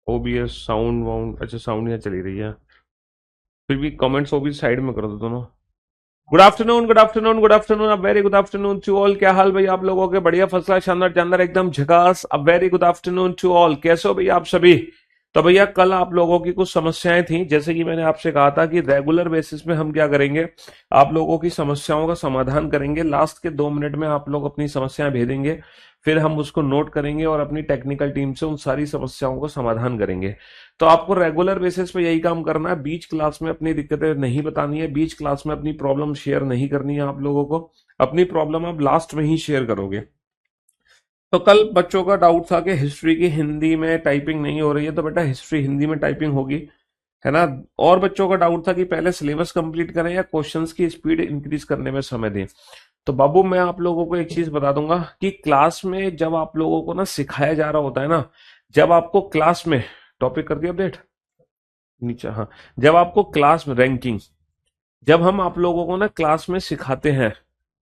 OBS sound wound, अच्छा sound यहाँ चली रही है। फिर भी कमेंट्स वो भी साइड में कर दो दोनों। Good afternoon, good afternoon, good afternoon, a very good afternoon to all. क्या हाल भाई आप लोगों के? बढ़िया, फसला, शानदार, जानदार, एकदम झकास। A very good afternoon to all. कैसे हो भैया आप सभी? तो भैया कल आप लोगों की कुछ समस्याएं थी, जैसे कि मैंने आपसे कहा था कि रेगुलर बेसिस में हम क्या करेंगे, आप लोगों की समस्याओं का समाधान करेंगे। लास्ट के 2 मिनट में आप लोग अपनी समस्याएं भेजेंगे, फिर हम उसको नोट करेंगे और अपनी टेक्निकल टीम से उन सारी समस्याओं को समाधान करेंगे। तो आपको रेगुलर बेसिस पे यही काम करना है। बीच क्लास में अपनी दिक्कतें नहीं बतानी है, बीच क्लास में अपनी प्रॉब्लम शेयर नहीं करनी है आप लोगों को। अपनी प्रॉब्लम आप लास्ट में ही शेयर करोगे। तो कल बच्चों का डाउट था कि हिस्ट्री की हिंदी में टाइपिंग नहीं हो रही है, तो बेटा हिस्ट्री हिंदी में टाइपिंग होगी, है ना। और बच्चों का डाउट था कि पहले सिलेबस कंप्लीट करें या क्वेश्चंस की स्पीड इंक्रीज करने में समय दें। तो बाबू मैं आप लोगों को एक चीज बता दूंगा कि क्लास में जब आप लोगों को ना सिखाया जा रहा होता है ना, जब आपको क्लास में टॉपिक कर दिया अपडेट नीचे, हाँ, जब आपको क्लास में रैंकिंग, जब हम आप लोगों को ना क्लास में सिखाते हैं,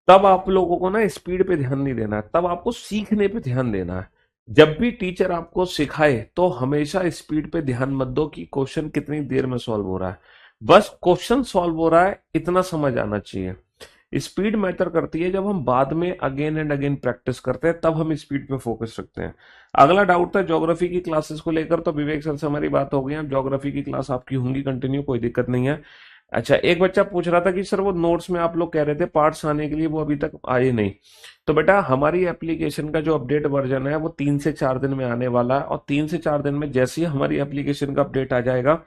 तब आप लोगों को ना स्पीड पे ध्यान नहीं देना है, तब आपको सीखने पे ध्यान देना है। जब भी टीचर आपको सिखाए तो हमेशा स्पीड पे ध्यान मत दो कि क्वेश्चन कितनी देर में सॉल्व हो रहा है। बस क्वेश्चन सॉल्व हो रहा है इतना समझ आना चाहिए। स्पीड मैटर करती है जब हम बाद में अगेन एंड अगेन प्रैक्टिस करते हैं, तब हम स्पीड पे फोकस रखते हैं। अगला डाउट था ज्योग्राफी की क्लासेस को लेकर, तो विवेक सर से हमारी बात हो गई, अब ज्योग्राफी की क्लास आपकी होंगी कंटिन्यू, कोई दिक्कत नहीं है। अच्छा, एक बच्चा पूछ रहा था कि सर वो नोट्स में आप लोग कह रहे थे पार्ट्स आने के लिए, वो अभी तक आए नहीं। तो बेटा हमारी एप्लीकेशन का जो अपडेट वर्जन है वो 3 से 4 दिन में आने वाला है, और 3 से 4 दिन में जैसे ही हमारी एप्लीकेशन का अपडेट आ जाएगा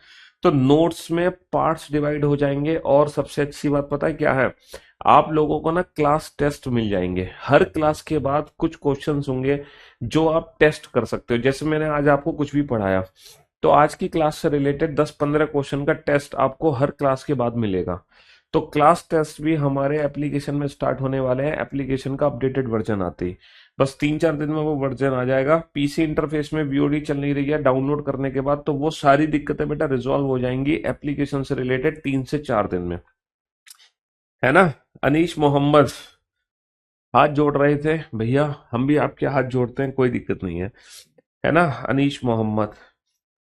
तो नोट्स में पार्ट्स डिवाइड हो जाएंगे। और सबसे अच्छी बात पता है क्या है, आप लोगों को ना क्लास टेस्ट मिल जाएंगे। हर क्लास के बाद कुछ क्वेश्चंस होंगे जो आप टेस्ट कर सकते हो। जैसे मैंने आज आपको कुछ भी पढ़ाया, तो आज की क्लास से रिलेटेड 10-15 क्वेश्चन का टेस्ट आपको हर क्लास के बाद मिलेगा। तो क्लास टेस्ट भी हमारे एप्लीकेशन में स्टार्ट होने वाले हैं, एप्लीकेशन का अपडेटेड वर्जन आते ही। बस 3-4 दिन में वो वर्जन आ जाएगा। पीसी इंटरफेस में वीओडी चल नहीं रही है डाउनलोड करने के बाद, तो वो सारी दिक्कतें बेटा रिजॉल्व हो जाएंगी एप्लीकेशन से रिलेटेड 3 से 4 दिन में, है ना। अनीश मोहम्मद हाथ जोड़ रहे थे भैया, हम भी आपके हाथ जोड़ते हैं, कोई दिक्कत नहीं है ना अनीश मोहम्मद।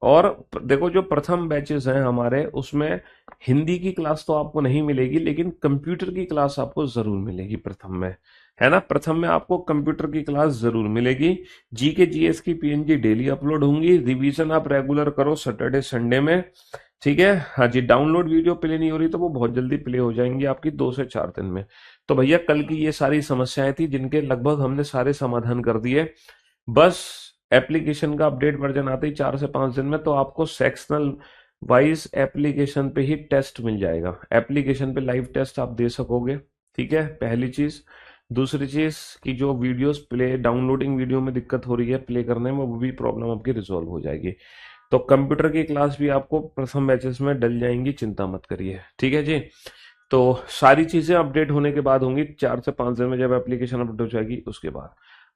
और देखो जो प्रथम बैचेस हैं हमारे, उसमें हिंदी की क्लास तो आपको नहीं मिलेगी, लेकिन कंप्यूटर की क्लास आपको जरूर मिलेगी प्रथम में, है ना। प्रथम में आपको कंप्यूटर की क्लास जरूर मिलेगी। जीके जीएस की पीएनजी डेली अपलोड होंगी। रिवीजन आप रेगुलर करो सैटरडे संडे में, ठीक है। हाँ जी, डाउनलोड वीडियो प्ले नहीं हो रही तो वो बहुत जल्दी प्ले हो जाएंगी आपकी 2 से 4 दिन में। तो भैया कल की ये सारी समस्याएं थी जिनके लगभग हमने सारे समाधान कर दिए। बस एप्लीकेशन का अपडेट वर्जन आते ही 4 से 5 दिन में तो आपको सेक्शनल वाइज एप्लीकेशन पे ही टेस्ट मिल जाएगा। एप्लीकेशन पे लाइव टेस्ट आप दे सकोगे, ठीक है, पहली चीज। दूसरी चीज कि जो वीडियोस प्ले डाउनलोडिंग वीडियो में दिक्कत हो रही है प्ले करने में, वो भी प्रॉब्लम आपकी रिजॉल्व हो जाएगी। तो कंप्यूटर की क्लास भी आपको प्रथम बैचेस में डल जाएंगी, चिंता मत करिए, ठीक है जी। तो सारी चीजें अपडेट होने के बाद होंगी 4 से 5 दिन में, जब एप्लीकेशन अपडेट हो जाएगी उसके बाद।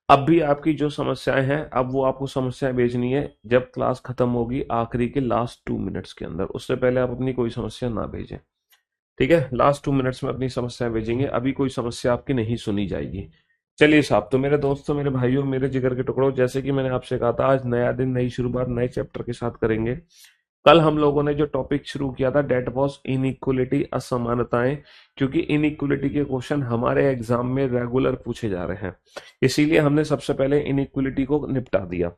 अब भी आपकी जो समस्याएं हैं, अब वो आपको समस्याएं भेजनी है जब क्लास खत्म होगी आखिरी के लास्ट 2 मिनट्स के अंदर। उससे पहले आप अपनी कोई समस्या ना भेजें, ठीक है। लास्ट 2 मिनट्स में अपनी समस्या भेजेंगे, अभी कोई समस्या आपकी नहीं सुनी जाएगी। चलिए साहब, तो मेरे दोस्तों, मेरे भाइयों, मेरे जिगर के टुकड़ों, जैसे कि मैंने आपसे कहा था, आज नया दिन, नई शुरुआत, नए चैप्टर के साथ करेंगे। कल हम लोगों ने जो टॉपिक शुरू किया था डेट वॉज इनइक्वलिटी, असमानताएं, क्योंकि इनइक्वलिटी के क्वेश्चन हमारे एग्जाम में रेगुलर पूछे जा रहे हैं, इसीलिए हमने सबसे पहले इनइक्वलिटी को निपटा दिया।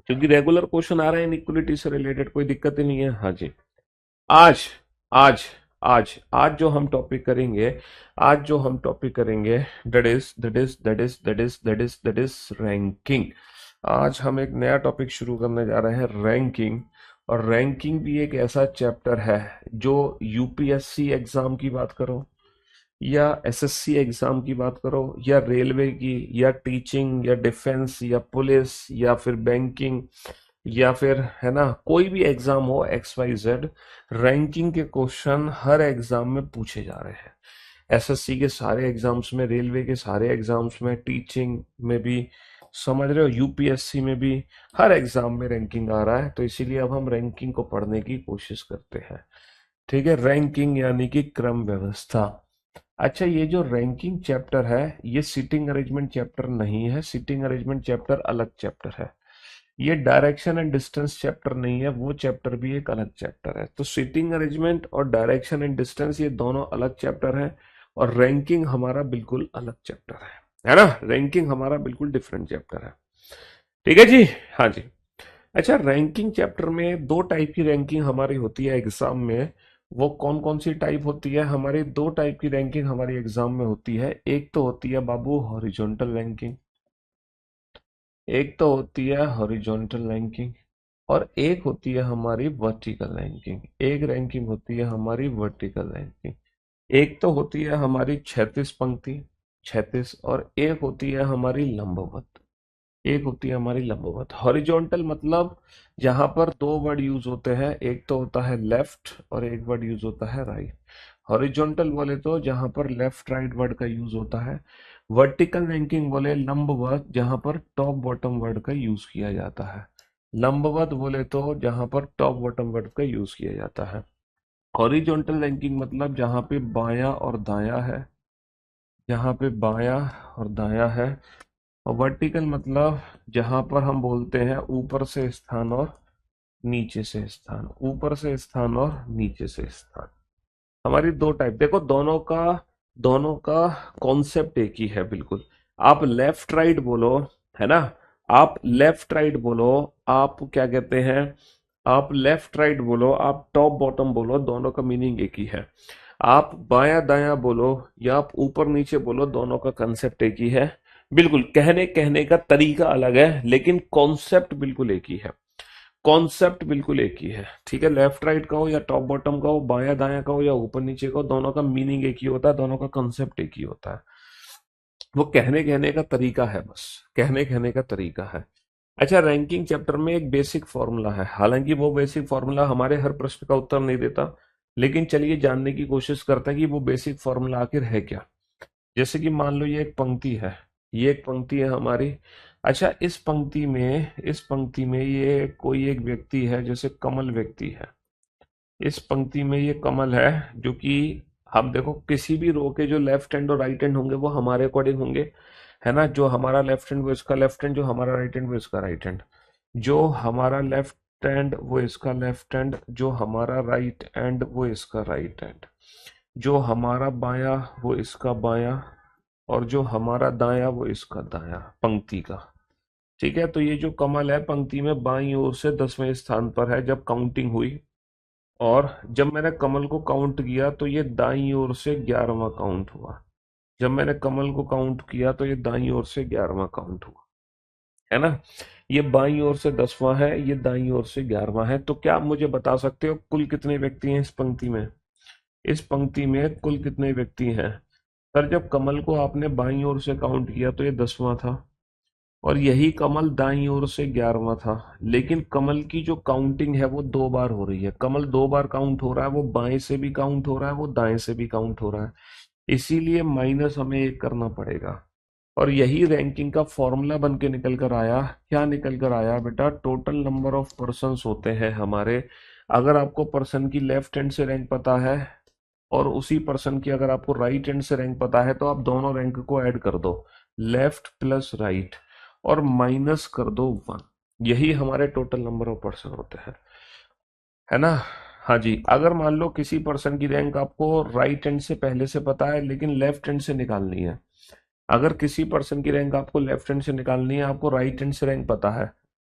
क्योंकि रेगुलर क्वेश्चन आ रहे हैं इनइक्वलिटी से रिलेटेड, कोई दिक्कत ही नहीं है। हाँ जी, आज आज आज आज जो हम टॉपिक करेंगे, आज जो हम टॉपिक करेंगे, दैट इज रैंकिंग। आज हम एक नया टॉपिक शुरू करने जा रहे हैं, रैंकिंग। और रैंकिंग भी एक ऐसा चैप्टर है जो यूपीएससी एग्जाम की बात करो, या एसएससी एग्जाम की बात करो, या रेलवे की, या टीचिंग, या डिफेंस, या पुलिस, या फिर बैंकिंग, या फिर, है ना, कोई भी एग्जाम हो एक्स वाई जेड, रैंकिंग के क्वेश्चन हर एग्जाम में पूछे जा रहे हैं। एसएससी के सारे एग्जाम्स में, रेलवे के सारे एग्जाम्स में, टीचिंग में भी, समझ रहे हो, यूपीएससी में भी, हर एग्जाम में रैंकिंग आ रहा है। तो इसीलिए अब हम रैंकिंग को पढ़ने की कोशिश करते हैं, ठीक है। रैंकिंग यानी कि क्रम व्यवस्था। अच्छा, ये जो रैंकिंग चैप्टर है ये सीटिंग अरेंजमेंट चैप्टर नहीं है, सीटिंग अरेंजमेंट चैप्टर अलग चैप्टर है। ये डायरेक्शन एंड डिस्टेंस चैप्टर नहीं है, वो चैप्टर भी एक अलग चैप्टर है। तो सीटिंग अरेंजमेंट और डायरेक्शन एंड डिस्टेंस ये दोनों अलग चैप्टर हैं, और रैंकिंग हमारा बिल्कुल अलग चैप्टर है ना? रैंकिंग हमारा बिल्कुल डिफरेंट चैप्टर है। ठीक है जी। हाँ जी। अच्छा, रैंकिंग चैप्टर में दो टाइप की रैंकिंग हमारी होती है एग्जाम में। वो कौन कौन सी टाइप होती है? हमारी दो टाइप की रैंकिंग हमारी एग्जाम में होती है। एक तो होती है बाबू हॉरिजॉन्टल रैंकिंग, एक तो होती है हॉरिजॉन्टल रैंकिंग, और एक होती है हमारी वर्टिकल रैंकिंग। एक रैंकिंग होती है हमारी वर्टिकल रैंकिंग। एक तो होती है हमारी क्षैतिज पंक्ति, क्षैतिज, और एक होती है हमारी लंबवत। एक होती है हमारी लंबवत। हॉरिजॉन्टल मतलब जहां पर दो वर्ड यूज होते हैं, एक तो होता है लेफ्ट और एक वर्ड यूज होता है राइट। हॉरिजॉन्टल बोले तो जहां पर लेफ्ट राइट वर्ड का यूज होता है। वर्टिकल रैंकिंग बोले लंबवत, जहां पर टॉप बॉटम वर्ड का यूज किया जाता है। लंबवत बोले तो जहां पर टॉप बॉटम वर्ड का यूज किया जाता है। हॉरिजॉन्टल रैंकिंग मतलब जहां पे बायां और दायां है, जहां पे बायां और दायां है। और वर्टिकल मतलब जहां पर हम बोलते हैं ऊपर से स्थान और नीचे से स्थान, ऊपर से स्थान और नीचे से स्थान। हमारी दो टाइप देखो, दोनों का कॉन्सेप्ट एक ही है बिल्कुल। आप लेफ्ट राइट बोलो, है ना? आप लेफ्ट राइट बोलो, आप क्या कहते हैं, आप लेफ्ट राइट बोलो, आप टॉप बॉटम बोलो, दोनों का मीनिंग एक ही है। आप बायां दायां बोलो या आप ऊपर नीचे बोलो, दोनों का कंसेप्ट एक ही है। बिल्कुल कहने कहने का तरीका अलग है, लेकिन कॉन्सेप्ट बिल्कुल एक ही है। कॉन्सेप्ट बिल्कुल एक ही है। ठीक है, लेफ्ट राइट का हो या टॉप बॉटम का हो, बायां दायां का हो या ऊपर नीचे का हो, दोनों का मीनिंग एक ही होता है, दोनों का कॉन्सेप्ट एक ही होता है। वो कहने कहने का तरीका है, बस कहने कहने का तरीका है। अच्छा, रैंकिंग चैप्टर में एक बेसिक फॉर्मूला है, हालांकि वो बेसिक फॉर्मूला हमारे हर प्रश्न का उत्तर नहीं देता, लेकिन चलिए जानने की कोशिश करते हैं कि वो बेसिक फॉर्मूला आखिर है क्या। जैसे कि मान लो ये एक पंक्ति है, ये एक पंक्ति है हमारी। अच्छा, इस पंक्ति में ये कोई एक व्यक्ति है, जैसे कमल व्यक्ति है। इस पंक्ति में ये कमल है, जो कि हम देखो किसी भी रो के जो लेफ्ट हैंड और राइट हैंड होंगे वो हमारे अकॉर्डिंग होंगे, है ना? जो हमारा लेफ्ट हैंड वो इसका लेफ्ट हैंड, जो हमारा राइट हैंड वो इसका राइट हैंड, जो हमारा लेफ्ट हैंड वो इसका लेफ्ट हैंड, जो हमारा राइट हैंड वो इसका राइट हैंड, जो हमारा बायां वो इसका बायां, और जो हमारा दायां वो इसका दायां, पंक्ति का। ठीक है, तो ये जो कमल है पंक्ति में बाईं ओर से 10वें स्थान पर है जब काउंटिंग हुई, और जब मैंने कमल को काउंट किया तो ये दाईं ओर से 11वां काउंट हुआ। जब मैंने कमल को काउंट किया तो ये दाईं ओर से 11वां काउंट हुआ, है ना? ये बाईं ओर से 10वां है, ये दाईं ओर से 11वां है। तो क्या आप मुझे बता सकते हो कुल कितने व्यक्ति हैं इस पंक्ति में? इस पंक्ति में कुल कितने व्यक्ति हैं? सर, जब कमल को आपने बाईं ओर से काउंट किया तो ये 10वां था, और यही कमल दाईं ओर से 11वां था। लेकिन कमल की जो काउंटिंग है वो दो बार हो रही है, कमल दो बार काउंट हो रहा है, वो बाएं से भी काउंट हो रहा है, वो दाएं से भी काउंट हो रहा है। इसीलिए माइनस हमें एक करना पड़ेगा। और यही रैंकिंग का फॉर्मूला बन के निकल कर आया। क्या निकल कर आया बेटा? टोटल नंबर ऑफ पर्सन्स होते हैं हमारे। अगर आपको पर्सन की लेफ्ट हैंड से रैंक पता है और उसी पर्सन की अगर आपको राइट हैंड से रैंक पता है, तो आप दोनों रैंक को ऐड कर दो, लेफ्ट प्लस राइट, और माइनस कर दो 1। यही हमारे टोटल नंबर ऑफ पर्सन होते हैं, है ना? हाँ जी। अगर मान लो किसी पर्सन की रैंक आपको राइट हैंड से पहले से पता है लेकिन लेफ्ट हैंड से निकालनी है, अगर किसी पर्सन की रैंक आपको लेफ्ट हैंड से निकालनी है, आपको राइट हैंड से रैंक पता है,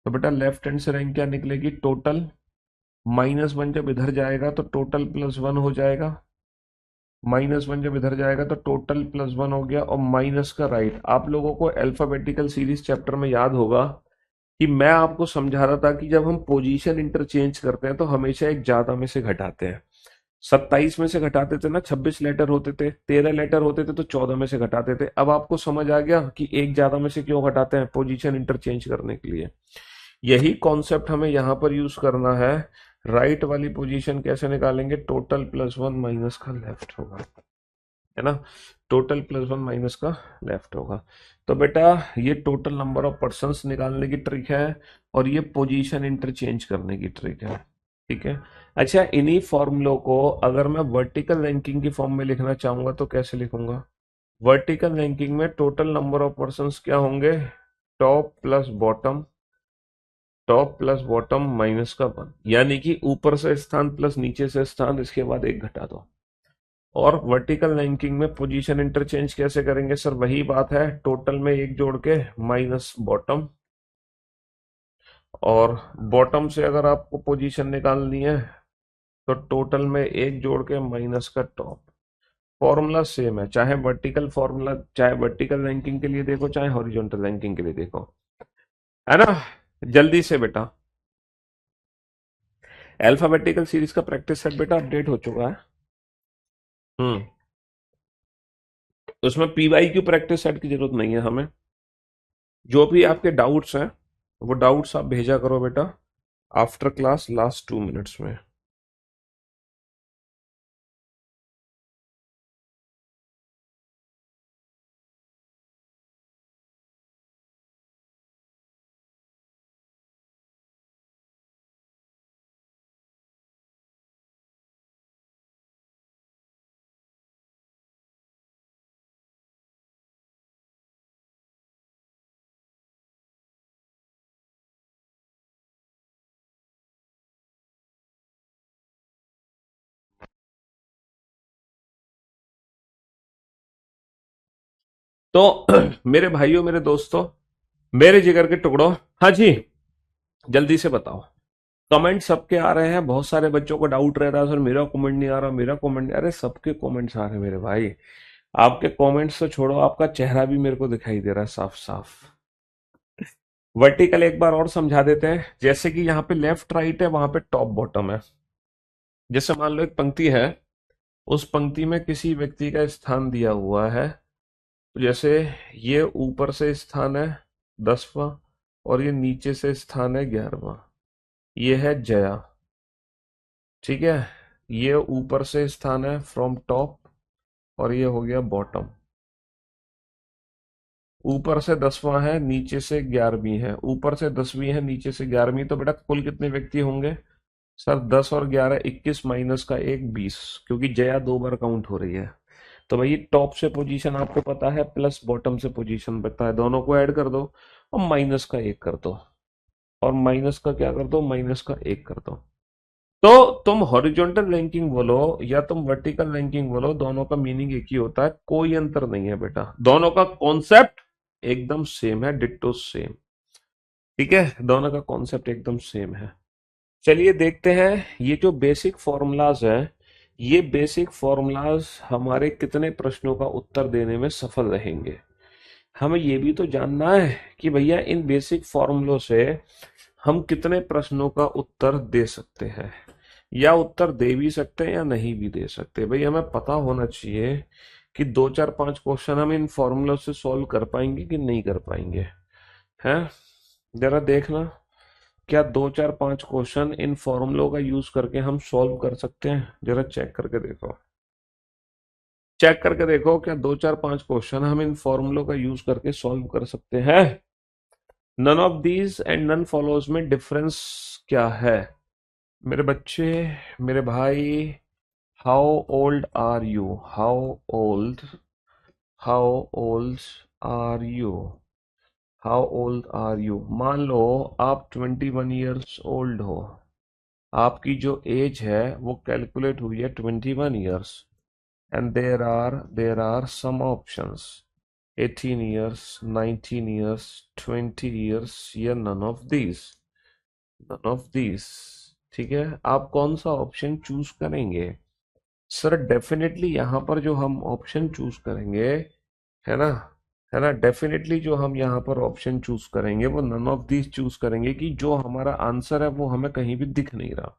तो बेटा लेफ्ट हैंड से रैंक क्या निकलेगी? टोटल माइनस 1 जब इधर जाएगा तो टोटल प्लस 1 हो जाएगा, माइनस 1 जब इधर जाएगा तो टोटल प्लस 1 हो गया, और माइनस का राइट। आप लोगों को अल्फाबेटिकल सीरीज चैप्टर में याद होगा कि मैं आपको समझा रहा था कि जब हम पोजीशन इंटरचेंज करते हैं तो हमेशा एक ज्यादा में से घटाते हैं। 27 में से घटाते थे ना, 26 लेटर होते थे, 13 लेटर होते थे तो 14 में से घटाते थे। अब आपको समझ आ गया कि एक ज्यादा में से क्यों घटाते हैं? पोजीशन इंटरचेंज करने के लिए। यही कॉन्सेप्ट हमें यहाँ पर यूज करना है। राइट वाली पोजीशन कैसे निकालेंगे? टोटल प्लस 1 माइनस का लेफ्ट होगा, है ना? टोटल प्लस 1 माइनस का लेफ्ट होगा। तो बेटा ये टोटल नंबर ऑफ पर्सन्स निकालने की ट्रिक है, और ये पोजीशन इंटरचेंज करने की ट्रिक है। ठीक है। अच्छा, इन्हीं फॉर्मूलों को अगर मैं वर्टिकल रैंकिंग की फॉर्म में लिखना चाहूंगा तो कैसे लिखूंगा? वर्टिकल रैंकिंग में टोटल नंबर ऑफ पर्सन्स क्या होंगे? Top plus bottom top plus bottom minus का 1, यानी कि ऊपर से स्थान प्लस नीचे से स्थान, इसके बाद एक घटा दो। और वर्टिकल रैंकिंग में पोजीशन इंटरचेंज कैसे करेंगे सर? वही बात है, टोटल में एक जोड़ के माइनस बॉटम, और बॉटम से अगर आपको पोजीशन निकालनी है तो टोटल में एक जोड़ के माइनस का टॉप। फॉर्मूला सेम है, चाहे वर्टिकल फॉर्मूला, चाहे वर्टिकल रैंकिंग के लिए देखो, चाहे हॉरिजॉन्टल रैंकिंग के लिए देखो, है ना? जल्दी से बेटा, अल्फाबेटिकल सीरीज का प्रैक्टिस सेट बेटा अपडेट हो चुका है। हम्म। उसमें पीवाई क्यू प्रैक्टिस सेट की जरूरत नहीं है हमें। जो भी आपके डाउट्स हैं वो डाउट्स आप भेजा करो बेटा आफ्टर क्लास लास्ट 2 मिनट्स में। तो मेरे भाइयों, मेरे दोस्तों, मेरे जिगर के टुकड़ों, हाँ जी, जल्दी से बताओ। कमेंट सबके आ रहे हैं, बहुत सारे बच्चों को डाउट रह रहा है सर मेरा कमेंट नहीं आ रहा, मेरा कमेंट नहीं। अरे सबके कमेंट्स आ रहे हैं मेरे भाई। आपके कमेंट्स तो छोड़ो, आपका चेहरा भी मेरे को दिखाई दे रहा है साफ साफ। वर्टिकल एक बार और समझा देते हैं। जैसे कि यहाँ पे लेफ्ट राइट है, वहां पे टॉप बॉटम है। जैसे मान लो एक पंक्ति है, उस पंक्ति में किसी व्यक्ति का स्थान दिया हुआ है। तो जैसे ये ऊपर से स्थान है 10वां, और ये नीचे से स्थान है 11वां। ये है जया, ठीक है। ये ऊपर से स्थान है फ्रॉम टॉप, और ये हो गया बॉटम। ऊपर से 10वां है, नीचे से 11वीं है। ऊपर से 10वीं है, नीचे से 11वीं। तो बेटा कुल कितने व्यक्ति होंगे सर? 10 और 11 21, माइनस का 1 20, क्योंकि जया 2 बार काउंट हो रही है। तो भाई टॉप से पोजीशन आपको पता है, प्लस बॉटम से पोजीशन पता है, दोनों को ऐड कर दो और माइनस का 1 कर दो। और माइनस का क्या कर दो? माइनस का 1 कर दो। तो तुम हॉरिजॉन्टल रैंकिंग बोलो या तुम वर्टिकल रैंकिंग बोलो, दोनों का मीनिंग एक ही होता है, कोई अंतर नहीं है बेटा। दोनों का कॉन्सेप्ट एकदम सेम है, डिट्टो सेम। ठीक है, दोनों का कॉन्सेप्ट एकदम सेम है। चलिए देखते हैं, ये जो बेसिक फॉर्मूलाज है, ये बेसिक फॉर्मूलाज हमारे कितने प्रश्नों का उत्तर देने में सफल रहेंगे। हमें ये भी तो जानना है कि भैया इन बेसिक फॉर्मूलों से हम कितने प्रश्नों का उत्तर दे सकते हैं, या उत्तर दे भी सकते हैं या नहीं भी दे सकते। भाई हमें पता होना चाहिए कि 2 4 5 क्वेश्चन हम इन फॉर्मूलों से सॉल्व कर पाएंगे कि नहीं कर पाएंगे। हैं? जरा देखना, क्या 2 4 5 क्वेश्चन इन फॉर्मूलों का यूज करके हम सॉल्व कर सकते हैं? जरा चेक करके देखो, चेक करके देखो, क्या 2 4 5 क्वेश्चन हम इन फॉर्मूलों का यूज करके सॉल्व कर सकते हैं? None of these and none follows में डिफरेंस क्या है मेरे बच्चे, मेरे भाई? How old are you? How old are you? How old are you? मान लो आप 21 ईयर्स ओल्ड हो। आपकी जो एज है वो कैलकुलेट हुई है 21 years, and there are some options, 18 years, 19 years, 20 years, या नन ऑफ दीज। ठीक है, आप कौन सा ऑप्शन चूज करेंगे? सर डेफिनेटली यहाँ पर जो हम ऑप्शन चूज करेंगे, है ना, है ना, डेफिनेटली जो हम यहाँ पर ऑप्शन चूज करेंगे वो नन ऑफ दीज चूज करेंगे, कि जो हमारा आंसर है वो हमें कहीं भी दिख नहीं रहा।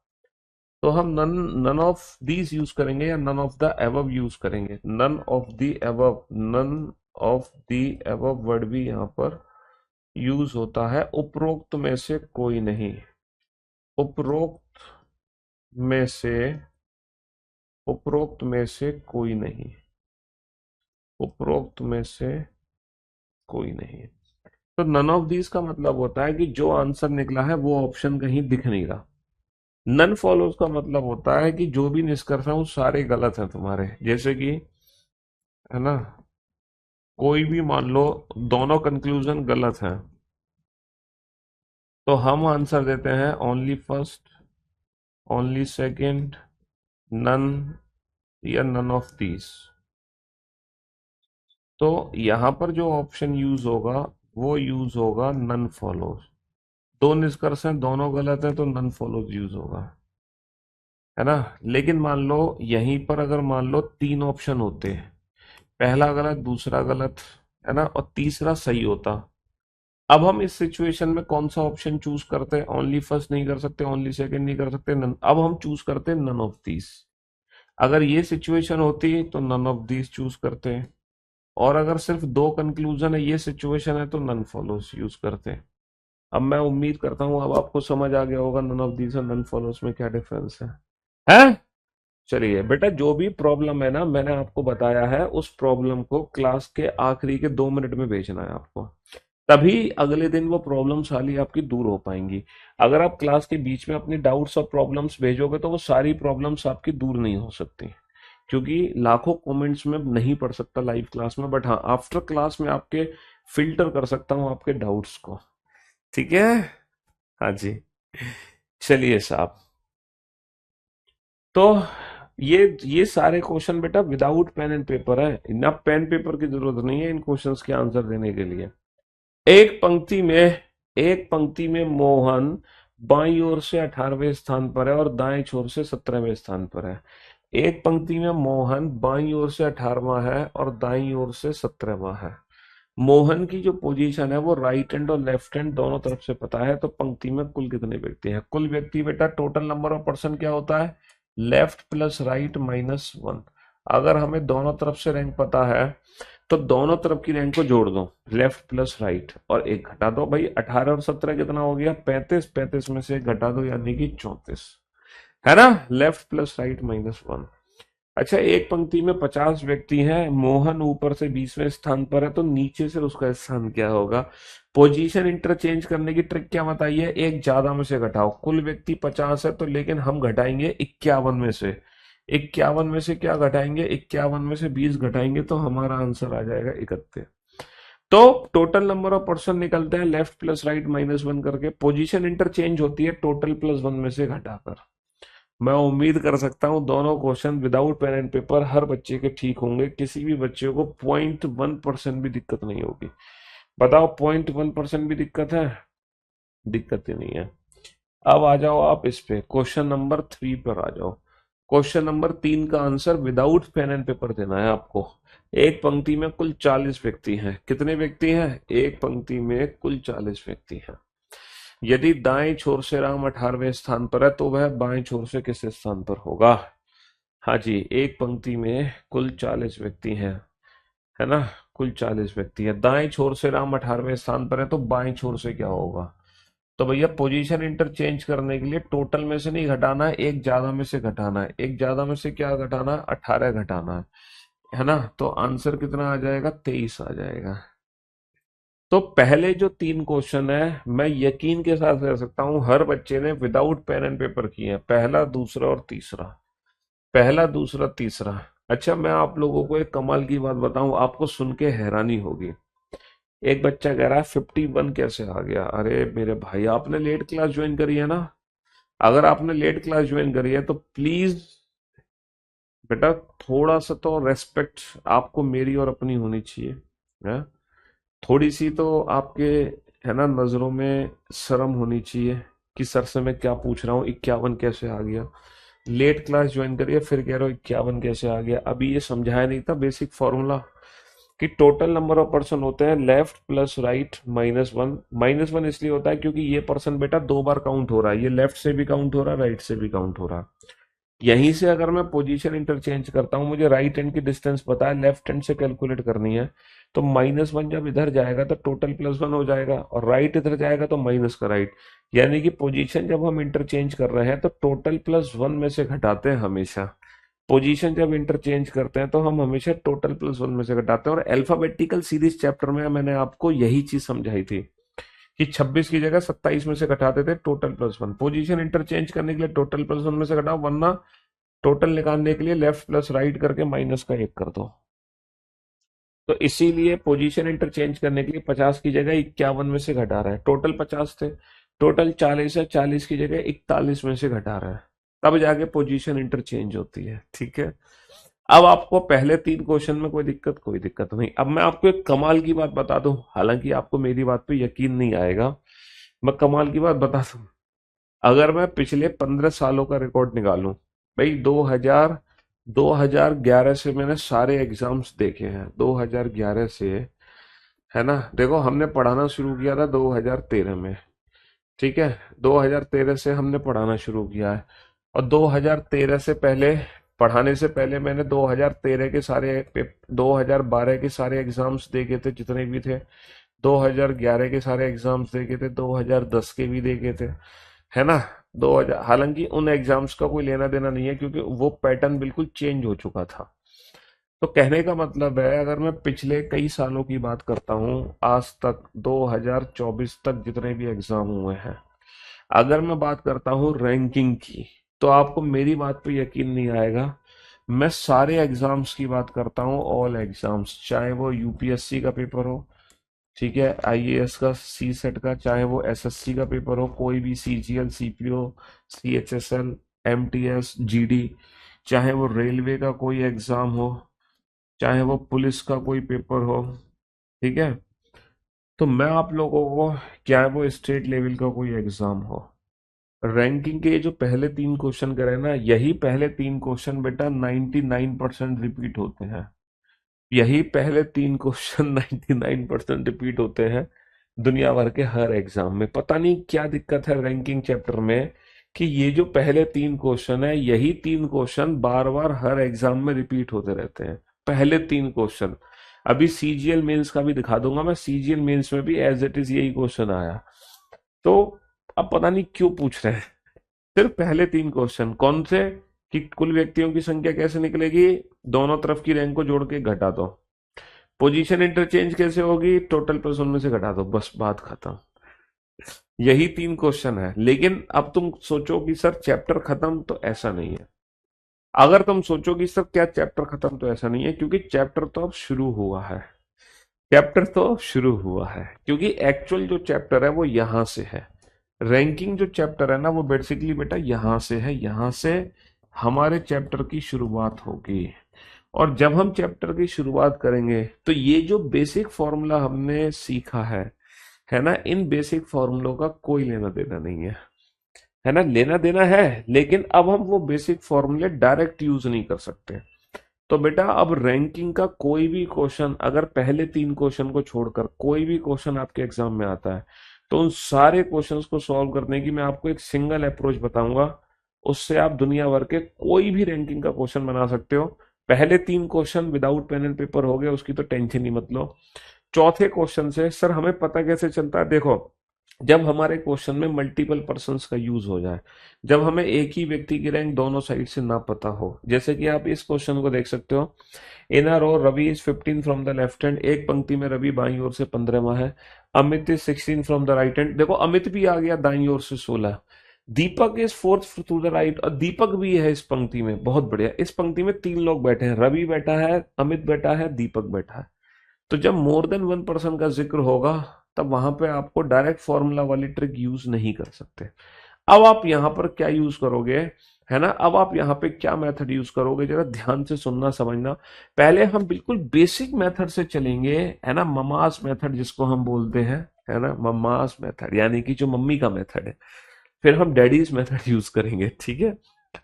तो हम none none of these use करेंगे या none of the above use करेंगे? None of the above. None of the above word भी यहाँ पर यूज होता है। उपरोक्त में से कोई नहीं। उपरोक्त में से, उपरोक्त में से कोई नहीं। उपरोक्त में से कोई नहीं। तो नन ऑफ दीज का मतलब होता है कि जो आंसर निकला है वो ऑप्शन कहीं दिख नहीं रहा। नन फॉलोज का मतलब होता है कि जो भी निष्कर्ष है वो सारे गलत हैं तुम्हारे। जैसे कि, है ना, कोई भी मान लो दोनों कंक्लूजन गलत हैं, तो हम आंसर देते हैं only first, only second, none या नन ऑफ दीज। तो यहां पर जो ऑप्शन यूज होगा वो यूज होगा नन फॉलोज। दो निष्कर्ष हैं, दोनों गलत हैं, तो नन फॉलोज यूज होगा, है ना। लेकिन मान लो यहीं पर अगर मान लो तीन ऑप्शन होते, पहला गलत, दूसरा गलत, है ना, और तीसरा सही होता, अब हम इस सिचुएशन में कौन सा ऑप्शन चूज करते हैं? ओनली फर्स्ट नहीं कर सकते, ओनली सेकंड नहीं कर सकते, नन। अब हम चूज करते हैं नन ऑफ दीज। अगर ये सिचुएशन होती तो नन ऑफ दीज चूज करते हैं, और अगर सिर्फ दो कंक्लूजन है, ये सिचुएशन है, तो नन फॉलोज यूज करते हैं। अब मैं उम्मीद करता हूं अब आपको समझ आ गया होगा नन ऑफ दीज और नन फॉलोज में क्या डिफरेंस है? चलिए बेटा, जो भी प्रॉब्लम है ना, मैंने आपको बताया है, उस प्रॉब्लम को क्लास के आखिरी के 2 मिनट में भेजना है आपको, तभी अगले दिन वो प्रॉब्लम सारी आपकी दूर हो पाएंगी। अगर आप क्लास के बीच में अपनी डाउट्स और प्रॉब्लम्स भेजोगे तो वो सारी प्रॉब्लम्स आपकी दूर नहीं हो सकती, क्योंकि लाखों कमेंट्स में नहीं पढ़ सकता लाइव क्लास में, बट हाँ आफ्टर क्लास में आपके फिल्टर कर सकता हूँ आपके डाउट्स को। ठीक है, हाँ जी। चलिए साहब, तो ये सारे क्वेश्चन बेटा विदाउट पेन एंड पेपर है, ना पेन पेपर की जरूरत नहीं है इन क्वेश्चंस के आंसर देने के लिए। एक पंक्ति में एक पंक्ति में मोहन बाईं ओर से 18वें स्थान पर है और दाएं छोर से 17वें स्थान पर है। एक पंक्ति में मोहन बाईं ओर से 18वां है और दाईं ओर से 17वां है। मोहन की जो पोजीशन है वो राइट हैंड और लेफ्ट हैंड दोनों तरफ से पता है, तो पंक्ति में कुल कितने व्यक्ति हैं? कुल व्यक्ति बेटा टोटल नंबर ऑफ पर्सन क्या होता है? Left plus right minus one. अगर हमें दोनों तरफ से रैंक पता है तो दोनों तरफ की रैंक को जोड़ दो, लेफ्ट प्लस राइट, और एक घटा दो। भाई 18 और 17 कितना हो गया? 35। 35 में से एक घटा दो यानी कि 34, है ना। Left plus right minus one. अच्छा, एक पंक्ति में 50 व्यक्ति हैं, मोहन ऊपर से 20वें स्थान पर है, तो नीचे से उसका स्थान क्या होगा? पोजीशन इंटरचेंज करने की ट्रिक क्या बताइए? एक ज्यादा में से घटाओ। कुल व्यक्ति 50 है, तो लेकिन हम घटाएंगे 51 में से। 51 में से क्या घटाएंगे? 51 में से 20 घटाएंगे, तो हमारा आंसर आ जाएगा 31। तो टोटल नंबर ऑफ पर्सन निकलते हैं left plus right minus one करके। पोजीशन इंटरचेंज होती है टोटल प्लस वन में से घटाकर। मैं उम्मीद कर सकता हूं दोनों question without pen and paper हर बच्चे के ठीक होंगे, किसी भी बच्चे को 0.1% भी दिक्कत नहीं होगी। बताओ, 0.1% भी दिक्कत है? दिक्कत ही नहीं है। अब आ जाओ आप इस पे, क्वेश्चन नंबर 3 पर आ जाओ। क्वेश्चन नंबर 3 का answer without pen and paper देना है आपको। एक पंक्ति में कुल 40 व्यक्ति हैं। कितने व्यक्ति हैं? एक पंक्ति में कुल 40 व्यक्ति हैं। यदि दाएं छोर से राम 18वें स्थान पर है, तो वह बाएं छोर से किस स्थान पर होगा? हाँ जी, एक पंक्ति में कुल 40 व्यक्ति हैं, है ना। कुल 40 व्यक्ति है, दाएं छोर से राम 18वें स्थान पर है, तो बाएं छोर से क्या होगा? तो भैया पोजीशन इंटरचेंज करने के लिए टोटल में से नहीं घटाना है, एक ज्यादा में से घटाना है। एक ज्यादा में से क्या घटाना है? 18 घटाना है ना। तो आंसर कितना आ जाएगा? 23 आ जाएगा। तो पहले जो 3 क्वेश्चन है, मैं यकीन के साथ कह सकता हूं हर बच्चे ने विदाउट पेन एंड पेपर किए हैं, पहला, दूसरा और तीसरा। पहला, दूसरा, तीसरा। अच्छा, मैं आप लोगों को एक कमाल की बात बताऊं, आपको सुन के हैरानी होगी। एक बच्चा कह रहा है 51 कैसे आ गया? अरे मेरे भाई, आपने लेट क्लास ज्वाइन करी है ना। अगर आपने लेट क्लास ज्वाइन करी है तो प्लीज बेटा थोड़ा सा तो रेस्पेक्ट आपको मेरी और अपनी होनी चाहिए, है। थोड़ी सी तो आपके, है ना, नजरों में शर्म होनी चाहिए कि सर से मैं क्या पूछ रहा हूँ, 51 कैसे आ गया? लेट क्लास ज्वाइन करिए फिर कह रहे हो 51 कैसे आ गया? अभी ये समझाया नहीं था बेसिक फॉर्मूला कि टोटल नंबर ऑफ पर्सन होते हैं left plus right minus one. Minus one इसलिए होता है क्योंकि ये पर्सन बेटा 2 बार काउंट हो रहा है, ये लेफ्ट से भी काउंट हो रहा है, राइट से भी काउंट हो रहा है। यहीं से अगर मैं पोजीशन इंटरचेंज करता हूं, मुझे राइट हैंड की डिस्टेंस पता है, लेफ्ट हैंड से कैलकुलेट करनी है, तो माइनस वन जब इधर जाएगा तो टोटल प्लस वन हो जाएगा, और राइट इधर जाएगा तो माइनस का राइट। यानी कि पोजीशन जब हम इंटरचेंज कर रहे हैं तो टोटल प्लस वन में से घटाते हैं हमेशा। पोजीशन जब इंटरचेंज करते हैं तो हम हमेशा टोटल प्लस वन में से घटाते हैं। और अल्फाबेटिकल सीरीज चैप्टर में मैंने आपको यही चीज समझाई थी कि 26 की जगह 27 में से घटाते थे total plus one. Position interchange करने के लिए टोटल प्लस वन में से घटाओ, वरना टोटल निकालने के लिए लेफ्ट प्लस राइट करके माइनस का एक कर दो। तो इसीलिए पोजीशन इंटरचेंज करने के लिए 50 की जगह 51 में से घटा रहा है। टोटल 50 थे, टोटल 40 है, 40 की जगह 41 में से घटा रहा है, तब जाके पोजीशन इंटरचेंज होती है। ठीक है, अब आपको पहले 3 क्वेश्चन में कोई दिक्कत नहीं। अब मैं आपको एक कमाल की बात बता दूं, हालांकि आपको मेरी बात पे यकीन नहीं आएगा, मैं कमाल की बात बता दूं। अगर मैं पिछले 15 सालों का रिकॉर्ड निकालूं, भाई 2011 से मैंने सारे एग्जाम्स देखे हैं, 2011 से, है ना। देखो हमने पढ़ाना शुरू किया था 2013 में, ठीक है, 2013 से हमने पढ़ाना शुरू किया है। और 2013 से पहले, पढ़ाने से पहले मैंने 2013 के 2012 के सारे एग्जाम्स देखे थे जितने भी थे, 2011 के सारे एग्जाम्स देखे थे, 2010 के भी देखे थे, है ना। 2000, हालांकि उन एग्जाम्स का कोई लेना देना नहीं है क्योंकि वो पैटर्न बिल्कुल चेंज हो चुका था। तो कहने का मतलब है, अगर मैं पिछले कई सालों की बात करता हूँ, आज तक 2024 तक जितने भी एग्जाम हुए हैं, अगर मैं बात करता हूँ रैंकिंग की, तो आपको मेरी बात पे यकीन नहीं आएगा। मैं सारे एग्जाम्स की बात करता हूँ, ऑल एग्जाम्स, चाहे वो यूपीएससी का पेपर हो, ठीक है, आईएएस का, सी सेट का, चाहे वो एसएससी का पेपर हो, कोई भी CGL, CPO, CHSL, MTS, GD, चाहे वो रेलवे का कोई एग्जाम हो, चाहे वो पुलिस का कोई पेपर हो, ठीक है। तो मैं आप लोगों को, क्या वो स्टेट लेवल का कोई एग्जाम हो, रैंकिंग के जो पहले 3 क्वेश्चन करे ना, यही पहले 3 क्वेश्चन बेटा 99% रिपीट होते हैं। यही पहले 3 क्वेश्चन 99% रिपीट होते हैं दुनिया भर के हर एग्जाम में। पता नहीं क्या दिक्कत है रैंकिंग चैप्टर में, कि ये जो पहले 3 क्वेश्चन है, यही 3 क्वेश्चन बार बार हर एग्जाम में रिपीट होते रहते हैं, पहले 3 क्वेश्चन। अभी सीजीएल मेंस का भी दिखा दूंगा मैं, सीजीएल मेंस में भी एज इट इज यही क्वेश्चन आया। तो अब पता नहीं क्यों पूछ रहे हैं, सिर्फ पहले 3 क्वेश्चन कौन से, कि कुल व्यक्तियों की संख्या कैसे निकलेगी, दोनों तरफ की रैंक को जोड़ के घटा दो, पोजीशन इंटरचेंज कैसे होगी, टोटल प्लस उनमें से घटा दो, बस बात खत्म। यही 3 क्वेश्चन है। लेकिन अब तुम सोचो कि सर चैप्टर खत्म, तो ऐसा नहीं है। अगर तुम सोचो कि सर क्या चैप्टर खत्म, तो ऐसा नहीं है, क्योंकि चैप्टर तो अब शुरू हुआ है। चैप्टर तो शुरू हुआ है, क्योंकि एक्चुअल जो चैप्टर है वो यहां से है। रैंकिंग जो चैप्टर है ना, वो बेसिकली बेटा यहां से है, यहां से हमारे चैप्टर की शुरुआत होगी। और जब हम चैप्टर की शुरुआत करेंगे, तो ये जो बेसिक फॉर्मूला हमने सीखा है ना, इन बेसिक फॉर्मूलों का कोई लेना देना नहीं है ना, लेना देना है, लेकिन अब हम वो बेसिक फॉर्मूले डायरेक्ट यूज नहीं कर सकते। तो बेटा अब रैंकिंग का कोई भी क्वेश्चन, अगर पहले 3 क्वेश्चन को छोड़कर कोई भी क्वेश्चन आपके एग्जाम में आता है, तो उन सारे क्वेश्चंस को सॉल्व करने की मैं आपको एक सिंगल अप्रोच बताऊंगा। उससे आप दुनिया भर के कोई भी रैंकिंग का क्वेश्चन बना सकते हो। पहले 3 question without pen and paper हो गए, उसकी तो टेंशन ही मत लो। चौथे क्वेश्चन से सर हमें पता कैसे चलता है, देखो, जब हमारे क्वेश्चन में मल्टीपल पर्सन्स का यूज हो जाए, जब हमें एक ही व्यक्ति की रैंक दोनों साइड से ना पता हो, जैसे कि आप इस क्वेश्चन को देख सकते हो, इन आर और Ravi is 15 from the left hand, एक पंक्ति में रवि बाईं ओर से 15वां है, Amit is 16 from the right hand, देखो अमित भी आ गया दाईं ओर से 16, Deepak is fourth to the right, और दीपक भी है इस पंक्ति में, बहुत बढ़िया, इस पंक्ति में 3 लोग बैठे हैं, रवि बैठा है, अमित बैठा है, दीपक बैठा है। तो जब मोर देन 1 पर्सन का जिक्र होगा, तब वहां पे आपको डायरेक्ट फॉर्मूला वाली ट्रिक यूज नहीं कर सकते। अब आप यहां पर क्या यूज करोगे, है ना, अब आप यहाँ पे क्या मेथड यूज करोगे, जरा ध्यान से सुनना समझना। पहले हम बिल्कुल बेसिक मेथड से चलेंगे, है ना, ममास मेथड जिसको हम बोलते हैं, है ना, ममास मेथड, यानी कि जो मम्मी का मेथड है। फिर हम डैडीज मेथड यूज करेंगे, ठीक है।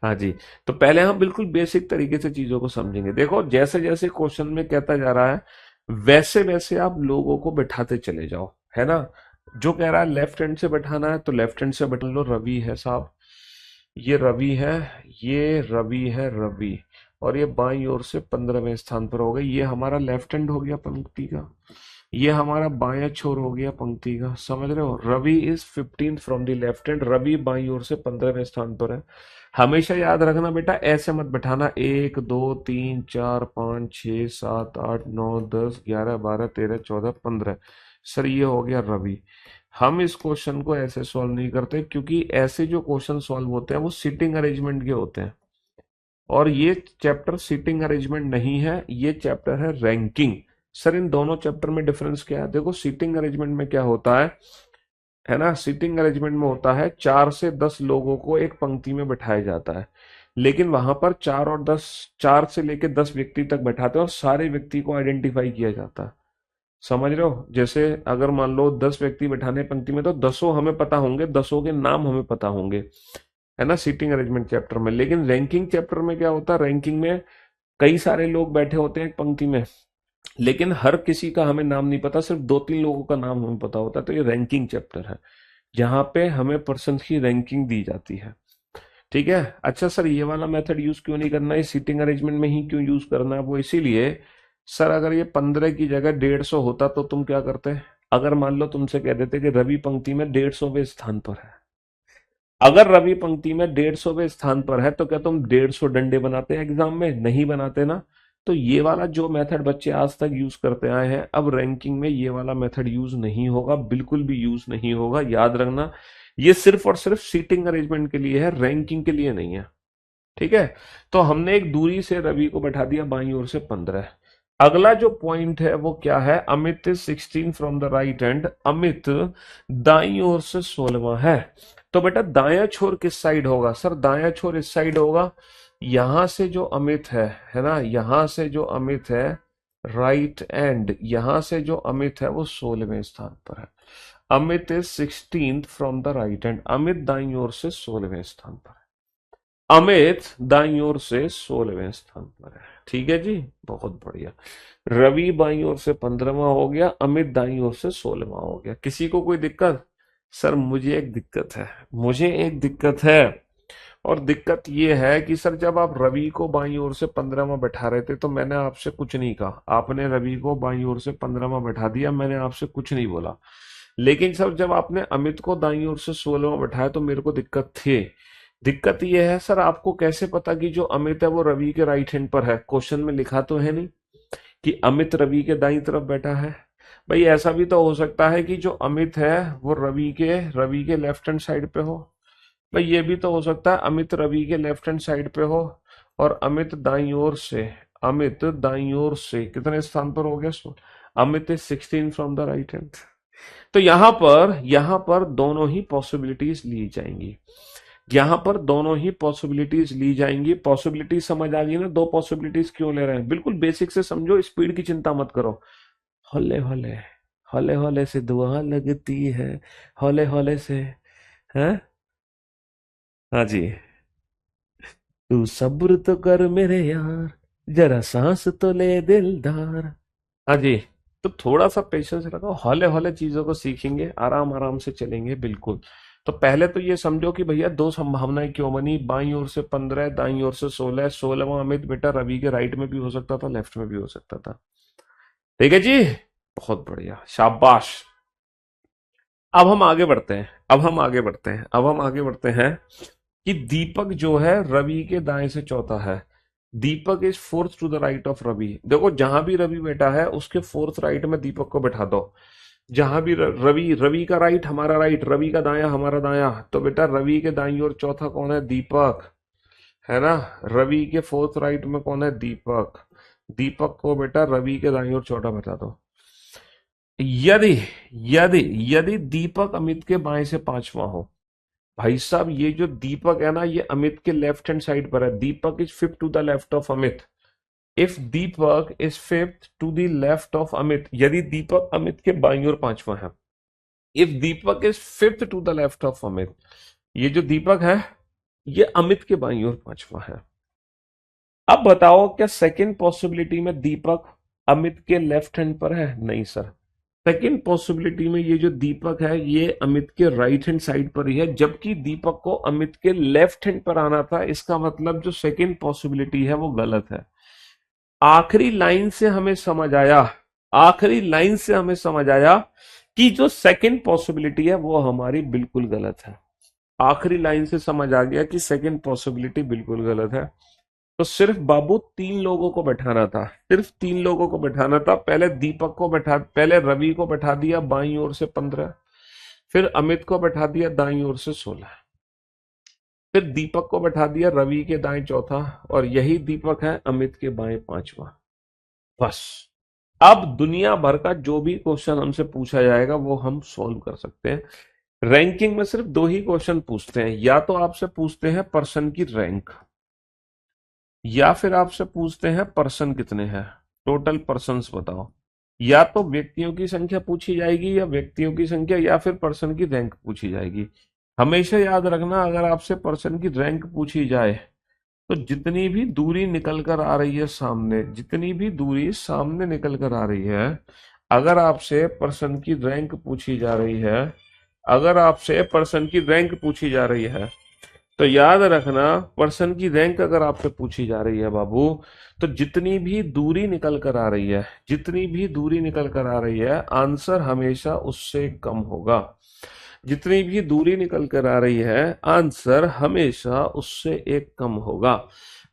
हाँ जी। तो पहले हम बिल्कुल बेसिक तरीके से चीजों को समझेंगे। देखो जैसे जैसे क्वेश्चन में कहता जा रहा है, वैसे वैसे आप लोगों को बैठाते चले जाओ, है ना। जो कह रहा है लेफ्ट हैंड से बैठाना है, तो लेफ्ट हैंड से बैठा लो, रवि है साहब, ये रवि है, ये रवि है, रवि, और ये बाईं ओर से 15वें स्थान पर हो गई, ये हमारा लेफ्ट हैंड हो गया पंक्ति का, ये हमारा बायां छोर हो गया पंक्ति का, समझ रहे हो। Ravi is 15 from the left hand, Ravi बाईं ओर से 15वें स्थान पर है। हमेशा याद रखना बेटा, ऐसे मत बैठाना 1 2 3 4 5 6 7 8 9 10 11 12 13 14 15, सर ये हो गया रवि। हम इस क्वेश्चन को ऐसे सॉल्व नहीं करते, क्योंकि ऐसे जो क्वेश्चन सॉल्व होते हैं वो सीटिंग अरेंजमेंट के होते हैं, और ये चैप्टर सीटिंग अरेंजमेंट नहीं है, ये चैप्टर है रैंकिंग। सर इन दोनों चैप्टर में डिफरेंस क्या है, देखो सीटिंग अरेंजमेंट में क्या होता है, है ना, सीटिंग अरेंजमेंट में होता है 4 से 10 लोगों को एक पंक्ति में बैठाया जाता है, लेकिन वहां पर 4 और 10, 4 से लेके 10 व्यक्ति तक बैठाते हैं और सारे व्यक्ति को आइडेंटिफाई किया जाता है। समझ रहे हो? जैसे अगर मान लो 10 व्यक्ति बैठाने हैं पंक्ति में, तो 10 हमें पता होंगे, 10 के नाम हमें पता होंगे, है ना, सीटिंग अरेंजमेंट चैप्टर में। लेकिन रैंकिंग चैप्टर में क्या होता है, रैंकिंग में कई सारे लोग बैठे होते हैं एक पंक्ति में, लेकिन हर किसी का हमें नाम नहीं पता, सिर्फ 2-3 लोगों का नाम हमें पता होता है। तो ये रैंकिंग चैप्टर है, जहां पे हमें पर्सन की रैंकिंग दी जाती है। ठीक है। अच्छा सर, ये वाला मेथड यूज क्यों नहीं करना है, सीटिंग अरेंजमेंट में ही क्यों यूज करना है? वो इसीलिए सर, अगर ये 15 की जगह 150 होता तो तुम क्या करते? अगर मान लो तुमसे कह देते कि रवि पंक्ति में 150वें स्थान पर है, अगर रवि पंक्ति में 150वें स्थान पर है, तो क्या तुम 150 डंडे बनाते एग्जाम में? नहीं बनाते ना। तो ये वाला जो मेथड बच्चे आज तक यूज करते आए हैं, अब रैंकिंग में ये वाला मेथड यूज नहीं होगा, बिल्कुल भी यूज नहीं होगा, याद रखना। ये सिर्फ और सिर्फ सीटिंग अरेंजमेंट के लिए है, रैंकिंग के लिए नहीं है। ठीक है। तो हमने एक दूरी से रवि को बैठा दिया बाईं ओर से 15। अगला जो पॉइंट है वो क्या है, Amit is 16 from the right hand, Amit दाईं ओर से 16वां है। तो बेटा दायां छोर किस साइड होगा? सर दायां छोर इस साइड होगा। यहां से जो अमित है ना, यहां से जो अमित है राइट एंड, यहां से जो अमित है वो 16वें स्थान पर है। Amit is 16 from the right hand, Amit दाईं ओर से 16वें स्थान पर है। अमित दाईं ओर से 16वें स्थान पर है। ठीक है जी, बहुत बढ़िया। रवि बाईं ओर से 15वां हो गया, अमित दाईं ओर से 16वां हो गया। किसी को कोई दिक्कत? सर मुझे एक दिक्कत है, मुझे एक दिक्कत है। और दिक्कत ये है कि सर जब आप रवि को बाईं ओर से 15वां बैठा रहे थे, तो मैंने आपसे कुछ नहीं कहा, आपने रवि को बाईं ओर से 15वां बैठा दिया, मैंने आपसे कुछ नहीं बोला। लेकिन सर जब आपने अमित को दाईं ओर से 16वां बैठाया, तो मेरे को दिक्कत थी। दिक्कत ये है सर, आपको कैसे पता कि जो अमित है वो रवि के राइट हैंड पर है? क्वेश्चन में लिखा तो है नहीं कि अमित रवि के दाईं तरफ बैठा है। भाई ऐसा भी तो हो सकता है कि जो अमित है वो रवि के लेफ्ट हैंड साइड पे हो। भाई ये भी तो हो सकता है अमित रवि के लेफ्ट हैंड साइड पे हो, और अमित दाईं ओर से कितने स्थान पर हो गया? Amit is 16 from the right hand. तो यहां पर दोनों ही पॉसिबिलिटीज ली जाएंगी, यहां पर दोनों ही पॉसिबिलिटीज ली जाएंगी। पॉसिबिलिटी समझ आ गई ना? दो पॉसिबिलिटीज क्यों ले रहे हैं, बिल्कुल बेसिक से समझो, स्पीड की चिंता मत करो। हौले हौले, हौले हौले से दुआ लगती है, हौले हौले से। हैं? हाँ जी। तू सब्र तो कर मेरे यार, जरा सांस तो ले दिलदार। हाँ जी। तो थोड़ा सा पेशेंस रखो, हौले हौले चीजों को सीखेंगे, आराम आराम से चलेंगे, बिल्कुल। तो पहले तो ये समझो कि भैया दो संभावनाएं क्यों बनी, बाईं ओर से 15, दाईं ओर से 16। 16वां अमित बेटा रवि के राइट में भी हो सकता था, लेफ्ट में भी हो सकता था। ठीक है जी, बहुत बढ़िया, शाबाश। अब हम आगे बढ़ते हैं कि दीपक जो है रवि के दाएं से चौथा है। Deepak is fourth to the right of Ravi. देखो जहां भी रवि बैठा है उसके फोर्थ राइट में दीपक को बैठा दो। जहां भी रवि का राइट हमारा राइट, रवि का दाया हमारा दाया, तो बेटा रवि के दाईं ओर चौथा कौन है? दीपक, है ना। रवि के फोर्थ राइट में कौन है? दीपक। दीपक को बेटा रवि के दाईं ओर चौथा बैठा दो। यदि यदि यदि दीपक अमित के बाएं से पांचवा हो, भाई साहब ये जो दीपक है ना, ये अमित के लेफ्ट हैंड साइड पर है। Deepak is fifth to the left of Amit. If Deepak is fifth to the left of Amit, यदि दीपक अमित के बाईं ओर पांचवा है, if Deepak is fifth to the left of Amit, ये जो दीपक है ये अमित के बाईं ओर पांचवा है। अब बताओ क्या सेकंड पॉसिबिलिटी में दीपक अमित के लेफ्ट हैंड पर है? नहीं सर। सेकेंड पॉसिबिलिटी में ये जो दीपक है ये अमित के राइट हैंड साइड पर ही है, जबकि दीपक को अमित के लेफ्ट हैंड पर आना था। इसका मतलब जो सेकेंड पॉसिबिलिटी है वो गलत है। आखिरी लाइन से हमें समझ आया, आखिरी लाइन से हमें समझ आया कि जो सेकेंड पॉसिबिलिटी है वो हमारी बिल्कुल गलत है। आखिरी लाइन से समझ आ गया कि सेकेंड पॉसिबिलिटी बिल्कुल गलत है। तो सिर्फ बाबू 3 लोगों को बैठाना था, सिर्फ 3 लोगों को बैठाना था। पहले रवि को बैठा दिया बाईं ओर से 15, फिर अमित को बैठा दिया दाईं ओर से 16, फिर दीपक को बैठा दिया रवि के दाएं चौथा, और यही दीपक है अमित के बाएं पांचवा। बस। अब दुनिया भर का जो भी क्वेश्चन हमसे पूछा जाएगा वो हम सॉल्व कर सकते हैं। रैंकिंग में सिर्फ दो ही क्वेश्चन पूछते हैं, या तो आपसे पूछते हैं पर्सन की रैंक, या फिर आपसे पूछते हैं पर्सन कितने हैं, टोटल पर्सन्स बताओ। या तो व्यक्तियों की संख्या पूछी जाएगी, या व्यक्तियों की संख्या, या फिर पर्सन की रैंक पूछी जाएगी। हमेशा याद रखना, अगर आपसे पर्सन की रैंक पूछी जाए तो जितनी भी दूरी निकल कर आ रही है सामने, जितनी भी दूरी सामने निकल कर आ रही है, अगर आपसे पर्सन की रैंक पूछी जा रही है, अगर आपसे पर्सन की रैंक पूछी जा रही है, तो याद रखना, पर्सन की रैंक अगर आपसे पूछी जा रही है बाबू, तो जितनी भी दूरी निकल कर आ रही है, जितनी भी दूरी निकल कर आ रही है, आंसर हमेशा उससे कम होगा। जितनी भी दूरी निकल कर आ रही है, आंसर हमेशा उससे एक कम होगा।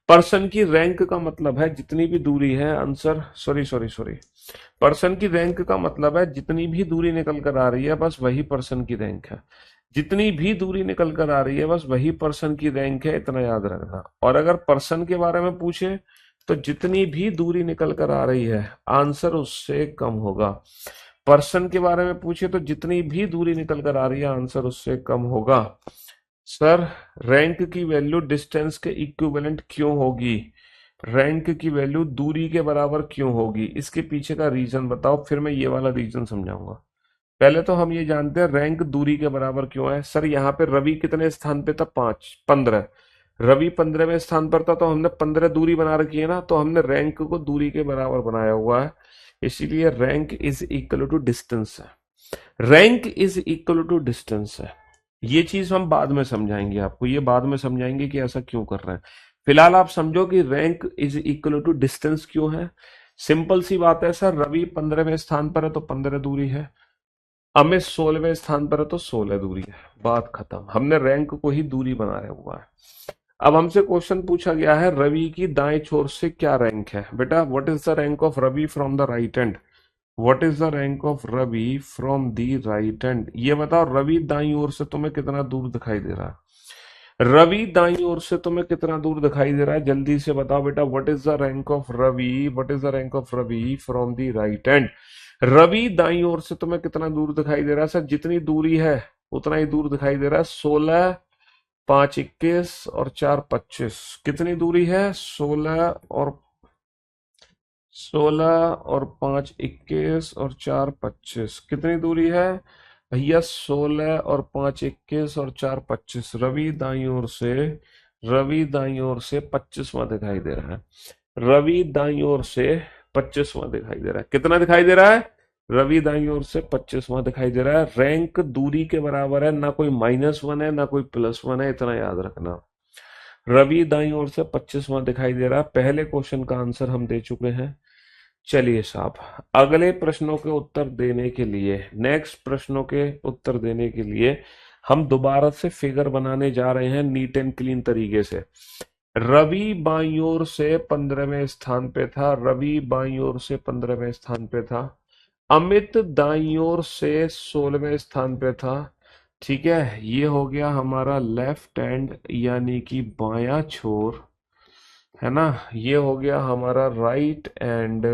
पर्सन की रैंक का मतलब है जितनी भी दूरी है, answer, sorry sorry sorry, person की रैंक का मतलब है जितनी भी दूरी निकल कर आ रही है बस वही पर्सन की रैंक है। जितनी भी दूरी निकल कर आ रही है बस वही पर्सन की रैंक है, इतना याद रखना। और अगर पर्सन के बारे में पूछे तो जितनी भी दूरी निकल कर आ रही है, आंसर उससे कम होगा। पर्सन के बारे में पूछे तो जितनी भी दूरी निकल कर आ रही है, आंसर उससे कम होगा। सर, रैंक की वैल्यू डिस्टेंस के इक्विवेलेंट क्यों होगी? रैंक की वैल्यू दूरी के बराबर क्यों होगी? इसके पीछे का रीजन बताओ, फिर मैं ये वाला रीजन समझाऊंगा। पहले तो हम ये जानते हैं रैंक दूरी के बराबर क्यों है। सर, यहाँ पे रवि कितने स्थान पे था? 15। रवि 15वें स्थान पर था, तो हमने 15 दूरी बना रखी है ना, तो हमने रैंक को दूरी के बराबर बनाया हुआ है। इसीलिए rank is equal to distance है। Rank is equal to distance है। ये चीज हम बाद में समझाएंगे आपको, ये बाद में समझाएंगे कि ऐसा क्यों कर रहे हैं। फिलहाल आप समझो कि rank is equal to distance क्यों है। सिंपल सी बात है सर, रवि 15वें स्थान पर है तो 15 दूरी है, अमित 16वें स्थान पर है तो 16 दूरी है, बात खत्म। हमने रैंक को ही दूरी बनाया हुआ है। अब हमसे क्वेश्चन पूछा गया है, रवि की दाएं छोर से क्या रैंक है? बेटा, what is the rank of Ravi from the right hand? What is the rank of Ravi from the right hand? ये बताओ, रवि दाईं ओर से तुम्हें कितना दूर दिखाई दे रहा है? रवि दाईं ओर से तुम्हें कितना दूर दिखाई दे रहा है? जल्दी से बताओ बेटा, what is the rank of Ravi, what is the rank of Ravi from the right hand? Ravi दाईं ओर से तुम्हें कितना दूर दिखाई दे रहा है? सर, जितनी दूरी है उतना ही दूर दिखाई दे रहा है। 16, 5 21 और 4 25। कितनी दूरी है? 16 और 5 21 और 4 25। कितनी दूरी है भैया? 16 और 5 21 और 4 25। रवि दाईं ओर से 25वां दिखाई दे रहा है। रवि दाईं ओर से 25वां दिखाई दे रहा है। कितना दिखाई दे रहा है? रवि दाईं ओर से 25वां दिखाई दे रहा है। रैंक दूरी के बराबर है, ना कोई -1 है ना कोई +1 है, इतना याद रखना। रवि दाईं ओर से 25वां दिखाई दे रहा है। पहले क्वेश्चन का आंसर हम दे चुके हैं। चलिए साहब, अगले प्रश्नों के उत्तर देने के लिए, नेक्स्ट प्रश्नों के उत्तर देने के लिए हम दोबारा से फिगर बनाने जा रहे हैं नीट एंड क्लीन तरीके से। रवि बाईं ओर से 15वें स्थान पे था, रवि बाईं ओर से 15वें स्थान पे था। अमित दाईं ओर से 16वें स्थान पे था। ठीक है, ये हो गया हमारा लेफ्ट हैंड यानी कि बायां छोर, है ना। ये हो गया हमारा राइट हैंड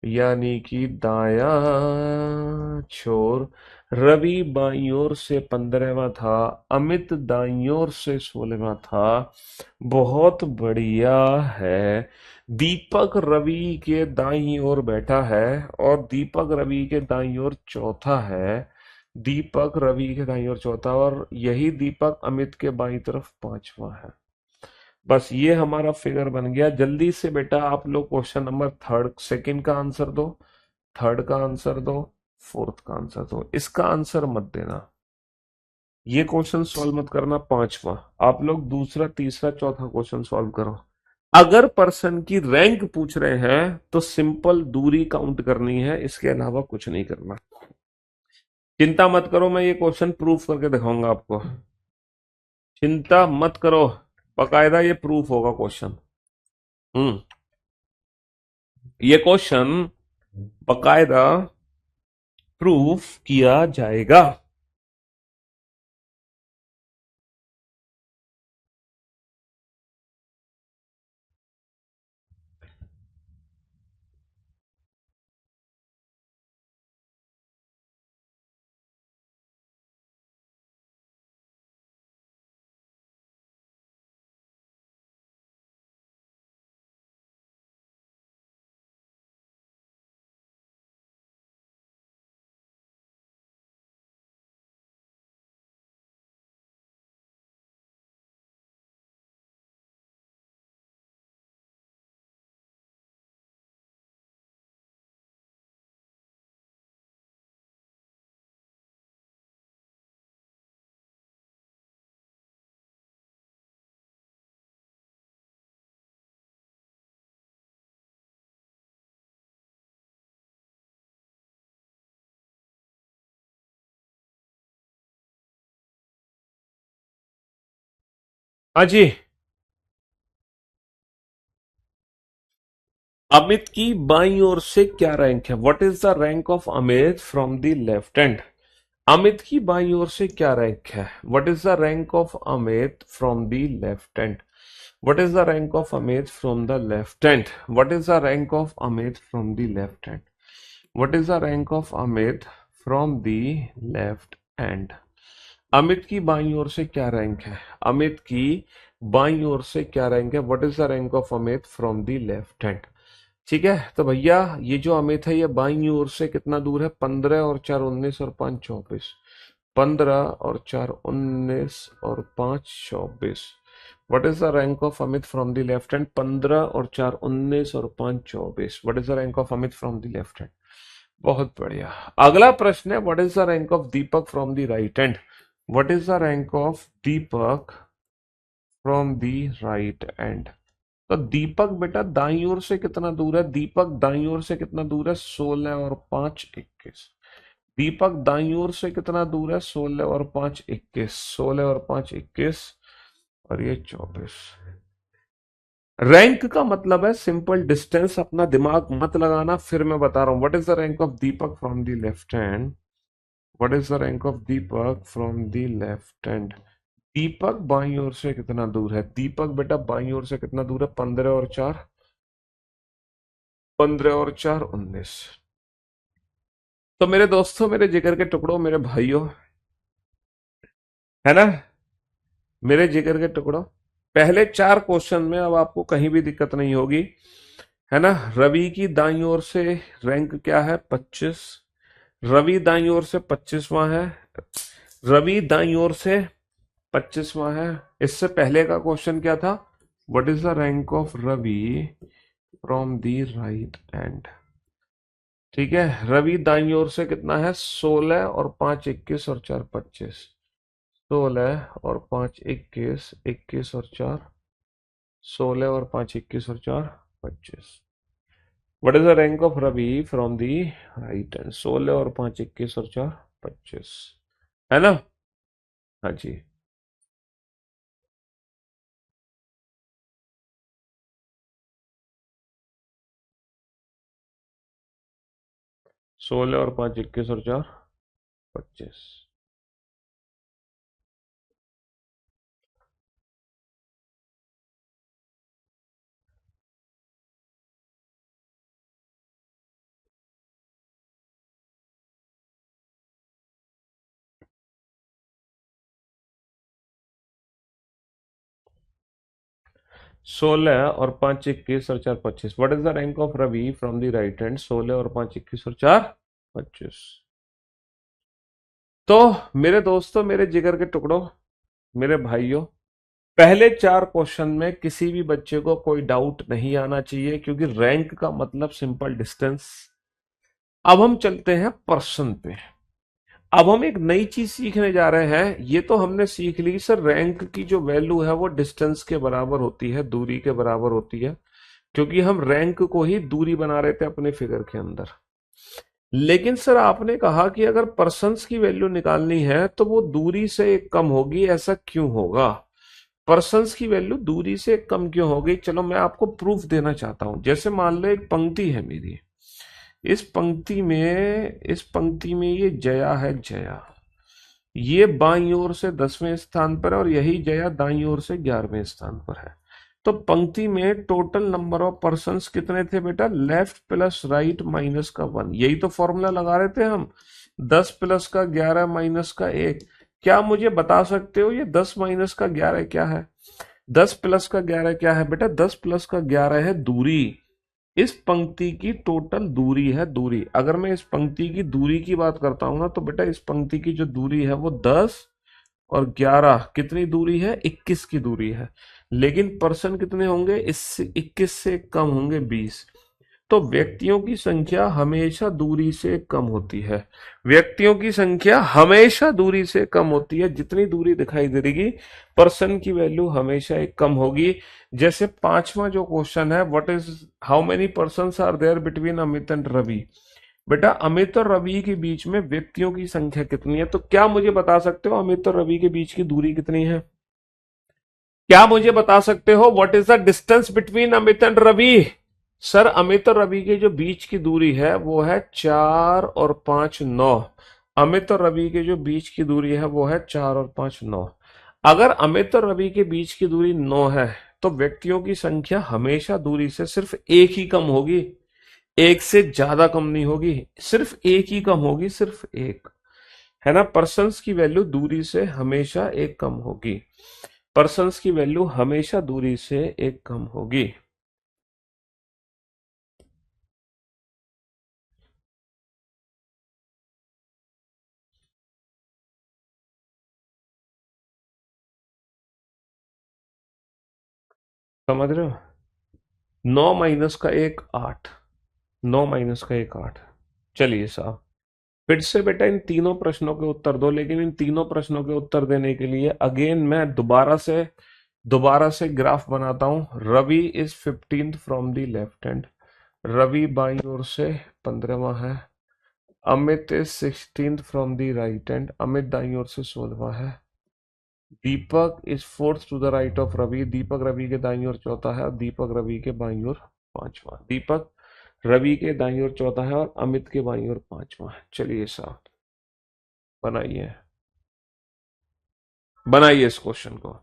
यानी कि दायां छोर। रवि बाईं ओर से 15वां था, अमित दाईं ओर से 16वां था। बहुत बढ़िया है। दीपक रवि के दाईं ओर बैठा है, और दीपक रवि के दाईं ओर चौथा है। दीपक रवि के दाईं ओर चौथा, और यही दीपक अमित के बाईं तरफ पांचवा है। बस ये हमारा फिगर बन गया। जल्दी से बेटा आप लोग क्वेश्चन नंबर थर्ड, सेकंड का आंसर दो, थर्ड का आंसर दो, फोर्थ का आंसर दो। इसका आंसर मत देना, ये क्वेश्चन सॉल्व मत करना। पांचवा, आप लोग दूसरा तीसरा चौथा क्वेश्चन सॉल्व करो। अगर पर्सन की रैंक पूछ रहे हैं तो सिंपल दूरी काउंट करनी है, इसके अलावा कुछ नहीं करना। चिंता मत करो, मैं ये क्वेश्चन प्रूफ करके दिखाऊंगा आपको। चिंता मत करो, बकायदा ये प्रूफ होगा क्वेश्चन। हम्म, ये क्वेश्चन बकायदा प्रूफ किया जाएगा। हाँ जी। अमित की बाईं ओर से क्या रैंक है? What is the rank of Amit from the left hand? Amit की बाईं ओर से क्या रैंक है? What is the rank of Amit from the left hand? What is the rank of Amit from the left hand? What is the rank of Amit from the left hand? What is the rank of Amit from the left hand? Amit की बाईं ओर से क्या rank है? अमित की बाईं ओर से क्या रैंक है? What is the rank of Amit from the left hand? ठीक है, तो भैया ये जो अमित है ये बाईं ओर से कितना दूर है? 15 और 4 19 और 5 24। 15 और 4 19 और 5 24। What is the rank of Amit from the left hand? 15 और 4 19 और 5 24। What is the rank of Amit from the left hand? बहुत बढ़िया। अगला प्रश्न है, what is the rank of Deepak from the right hand? What is the rank of Deepak from the right hand? तो दीपक बेटा दाईं ओर से कितना दूर है? दीपक दाईं ओर से कितना दूर है? 16 और 5 21। दीपक दाईं ओर से कितना दूर है? 16 और 5 21। 16 और 5 21 और ये 24। रैंक का मतलब है सिंपल डिस्टेंस। अपना दिमाग मत लगाना, फिर मैं बता रहा हूं। What is the rank of Deepak from the left hand? What is the rank of Deepak from the left hand? Deepak बाईं ओर से कितना दूर है? दीपक बेटा बाईं ओर से कितना दूर है? 15 और 4 15 और 4 19। तो मेरे दोस्तों, मेरे जिगर के टुकड़ों, मेरे भाइयों, है ना, मेरे जिगर के टुकड़ों, पहले 4 क्वेश्चन में अब आपको कहीं भी दिक्कत नहीं होगी, है ना। रवि की दाईं ओर से रैंक क्या है? 25। रवि दाईं ओर से 25वां है। रवि दाईं ओर से 25वां है। इससे पहले का क्वेश्चन क्या था? What is the rank of Ravi from the right hand? ठीक है, रवि दाईं ओर से कितना है? 16 और 5 21 और 4 25। 16 और 5 21, 21 और 4 16 और 5 21 और 4 25। What is the rank of Ravi from the right hand? 16 और 5 21 और 4 25, है ना। हाँ जी। 16 और 5 21 और 4 25। 16 और 5 21 और 4 25। What is the rank of Ravi from the right hand? 16 और 5 21 और 4 25। तो मेरे दोस्तों, मेरे जिगर के टुकड़ों, मेरे भाइयों, पहले 4 क्वेश्चन में किसी भी बच्चे को कोई डाउट नहीं आना चाहिए, क्योंकि रैंक का मतलब सिंपल डिस्टेंस। अब हम चलते हैं पर्सन पे। अब हम एक नई चीज सीखने जा रहे हैं। ये तो हमने सीख ली सर, रैंक की जो वैल्यू है वो डिस्टेंस के बराबर होती है, दूरी के बराबर होती है, क्योंकि हम रैंक को ही दूरी बना रहे थे अपने फिगर के अंदर। लेकिन सर आपने कहा कि अगर पर्सन्स की वैल्यू निकालनी है तो वो दूरी से कम होगी, ऐसा क्यों होगा? पर्सन्स की वैल्यू दूरी से कम क्यों होगी? चलो मैं आपको प्रूफ देना चाहता हूं। जैसे मान लो एक पंक्ति है मेरी, इस पंक्ति में ये जया है, जया ये बाईं ओर से 10वें स्थान पर है और यही जया दाईं ओर से 11वें स्थान पर है। तो पंक्ति में टोटल नंबर ऑफ पर्सन्स कितने थे बेटा? लेफ्ट प्लस राइट माइनस का 1। यही तो फॉर्मूला लगा रहे थे हम, 10 प्लस का 11 माइनस का 1। क्या मुझे बता सकते हो ये 10 माइनस का 11 क्या है? 10 प्लस का 11 क्या है बेटा? 10 प्लस का 11 है दूरी। इस पंक्ति की टोटल दूरी है, दूरी। अगर मैं इस पंक्ति की दूरी की बात करता हूं ना, तो बेटा इस पंक्ति की जो दूरी है वो 10 और 11 कितनी दूरी है? 21 की दूरी है। लेकिन पर्सन कितने होंगे? इससे 21 से कम होंगे, 20। तो व्यक्तियों की संख्या हमेशा दूरी से कम होती है। व्यक्तियों की संख्या हमेशा दूरी से कम होती है। जितनी दूरी दिखाई देगी पर्सन की वैल्यू हमेशा एक कम होगी। जैसे 5वां जो क्वेश्चन है, what is how many persons are there between Amit and Ravi? बेटा अमित और रवि के बीच में व्यक्तियों की संख्या कितनी है? तो क्या मुझे बता सकते हो अमित और रवि के बीच की दूरी कितनी है? क्या मुझे बता सकते हो what is the distance between Amit and Ravi? Sir Amit और रवि के जो बीच की दूरी है वो है 4 और 5 9। अमित और रवि के जो बीच की दूरी है वो है 4 और 5 9। अगर अमित और रवि के बीच की दूरी 9 है तो व्यक्तियों की संख्या हमेशा दूरी से सिर्फ एक ही कम होगी, एक से ज्यादा कम नहीं होगी, सिर्फ एक ही कम होगी, सिर्फ एक। है ना, पर्सन्स की वैल्यू दूरी से हमेशा एक कम होगी, पर्सन्स की वैल्यू हमेशा दूरी से एक कम होगी। समझ रहे हो? 9 - 1 8, 9 - 1 8। चलिए साहब, फिर से बेटा इन तीनों प्रश्नों के उत्तर दो, लेकिन इन तीनों प्रश्नों के उत्तर देने के लिए अगेन मैं दोबारा से ग्राफ बनाता हूं। Ravi is 15th from the left hand, Ravi बाईं ओर से 15वां है। Amit is 16th from the right hand, Amit दाईं ओर से 16वां है। Deepak is 4th to the right of Ravi, Deepak Ravi के दाईं ओर चौथा है और दीपक रवि के बाईं ओर 5वां। दीपक रवि के दाईं ओर चौथा है और अमित के बाईं ओर 5वां है। चलिए साहब, बनाइए बनाइए इस क्वेश्चन को।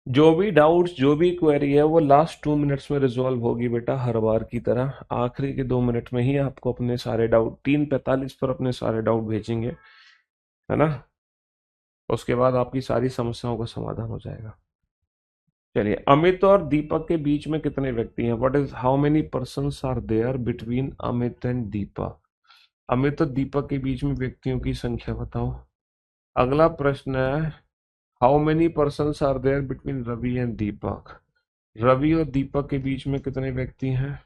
जो भी डाउट्स, जो भी क्वेरी है वो लास्ट 2 मिनट्स में रिजॉल्व होगी बेटा, हर बार की तरह। आखिरी के 2 मिनट में ही आपको अपने सारे डाउट, 3:45 पर अपने सारे डाउट भेजेंगे, है ना। उसके बाद आपकी सारी समस्याओं का समाधान हो जाएगा। चलिए, अमित और दीपक के बीच में कितने व्यक्ति हैं? What is how many persons are there between Amit and Deepak? Amit और दीपक के बीच में व्यक्तियों की संख्या बताओ। अगला प्रश्न है, how many persons are there between Ravi and Deepak? Ravi और दीपक के बीच में कितने व्यक्ति हैं?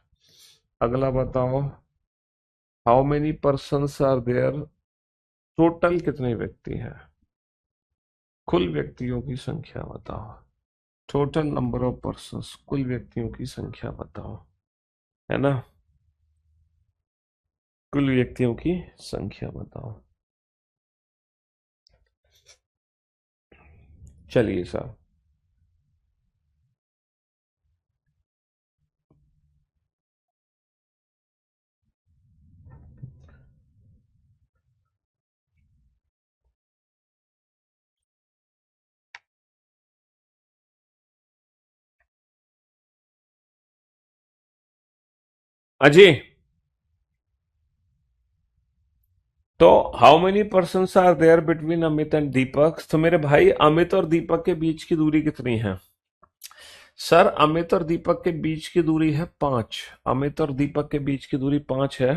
अगला बताओ, how many persons are there, total कितने व्यक्ति हैं? कुल व्यक्तियों की संख्या बताओ। टोटल नंबर ऑफ पर्सन्स, कुल व्यक्तियों की संख्या बताओ, है ना। कुल व्यक्तियों की संख्या बताओ। चलिए साहब, अजय, तो how many persons are there between Amit and Deepak? तो मेरे भाई, अमित और दीपक के बीच की दूरी कितनी है? सर अमित और दीपक के बीच की दूरी है 5। अमित और दीपक के बीच की दूरी 5 है।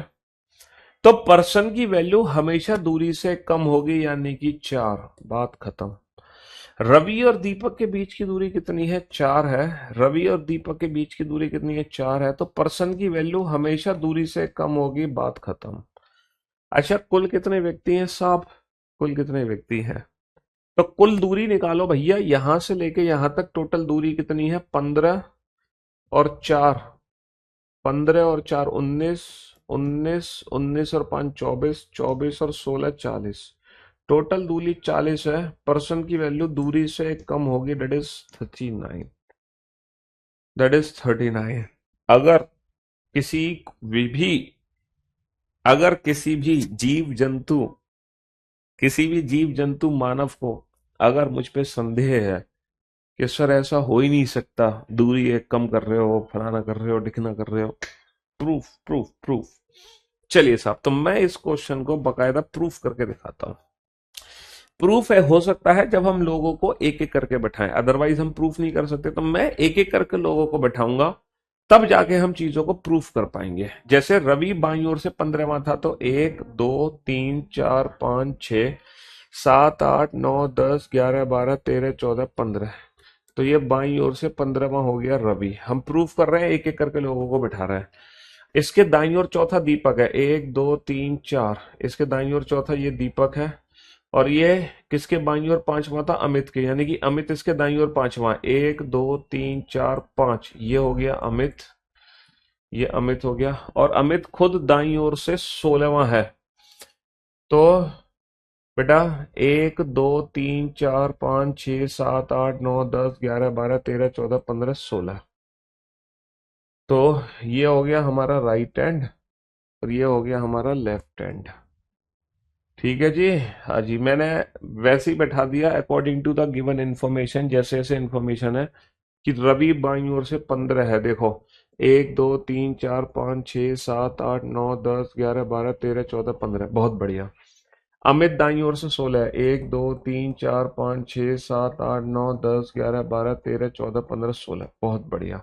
तो पर्सन की वैल्यू हमेशा दूरी से कम होगी, यानी कि 4। बात खत्म। रवि और दीपक के बीच की दूरी कितनी है? 4 है। रवि और दीपक के बीच की दूरी कितनी है? 4 है। तो पर्सन की वैल्यू हमेशा दूरी से कम होगी, बात खत्म। अच्छा, कुल कितने व्यक्ति हैं साहब? कुल कितने व्यक्ति हैं? तो कुल दूरी निकालो भैया, यहां से लेके यहां तक टोटल दूरी कितनी है? 15 और 4, 15 और 4 19, 19, 19 और 5 24, 24 और 16 40। टोटल दूरी 40 है। पर्सन की वैल्यू दूरी से कम होगी, दैट इज 39, दैट इज 39। अगर किसी भी अगर किसी भी जीव जंतु मानव को अगर मुझ पे संदेह है कि सर ऐसा हो ही नहीं सकता, दूरी एक कम कर रहे हो, फलाना कर रहे हो, ढिकना कर रहे हो, प्रूफ प्रूफ प्रूफ। चलिए साहब, तो मैं इस क्वेश्चन को बकायदा प्रूफ करके दिखाता हूं। प्रूफ है, हो सकता है जब हम लोगों को एक एक करके बैठाएं, अदरवाइज हम प्रूफ नहीं कर सकते। तो मैं एक एक करके लोगों को बैठाऊंगा, तब जाके हम चीजों को प्रूफ कर पाएंगे। जैसे रवि बाईं ओर से 15वां था, तो 1 2 3 4 5 6 7 8 9 10 11 12 13 14 15। तो ये बाईं ओर से 15वां हो गया रवि। हम प्रूफ कर रहे हैं, एक एक करके लोगों को बैठा रहे हैं। इसके दाईं ओर चौथा दीपक है, 1 2 3 4। इसके दाईं ओर चौथा ये दीपक है। और ये किसके बाईं ओर पांचवा था? अमित के, यानी कि अमित इसके दाईं ओर पांचवा। 1 2 3 4 5, ये हो गया अमित, ये अमित हो गया। और अमित खुद दाईं ओर से 16वां है। तो बेटा 1 2 3 4 5 6 7 8 9 10 11 12 13 14 15 16। तो ये हो गया हमारा राइट हैंड और ये हो गया हमारा लेफ्ट हैंड। ठीक है जी। हाँ जी, मैंने वैसे ही बैठा दिया according to the given information, जैसे जैसे इंफॉर्मेशन है कि रवि बाईं ओर से 15 है। देखो 1 2 3 4 5 6 7 8 9 10 11 12 13 14 15, बहुत बढ़िया। अमित दाईं ओर से 16 है। 1 2 3 4 5 6 7 8 9 10 11 12 13 14 15 16, बहुत बढ़िया।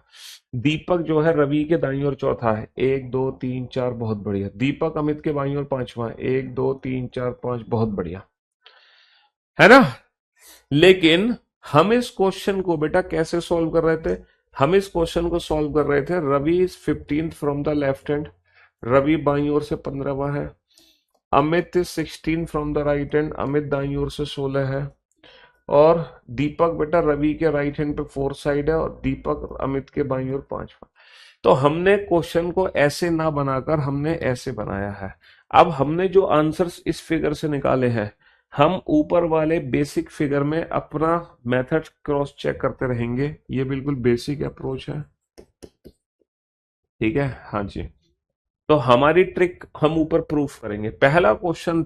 दीपक जो है रवि के दाईं ओर चौथा है। 1 2 3 4, बहुत बढ़िया। दीपक अमित के बाईं ओर पांचवा है। 1 2 3 4 5, बहुत बढ़िया, है ना। लेकिन हम इस क्वेश्चन को बेटा कैसे सॉल्व कर रहे थे? हम इस क्वेश्चन को सॉल्व कर रहे थे Ravi is 15th from the left hand, Ravi बाईं ओर से 15वां है। Amit is 16 from the right hand, Amit दाईं ओर से 16 है। और दीपक बेटा रवि के राइट हैंड पे 4 साइड है और दीपक अमित के बाईं ओर 5वां। तो हमने क्वेश्चन को ऐसे ना बनाकर हमने ऐसे बनाया है। अब हमने जो आंसर्स इस फिगर से निकाले हैं, हम ऊपर वाले बेसिक फिगर में अपना मेथड क्रॉस चेक करते रहेंगे। ये बिल्कुल बेसिक अप्रोच है, ठीक है। हाँ जी, तो हमारी ट्रिक हम ऊपर प्रूफ करेंगे। पहला क्वेश्चन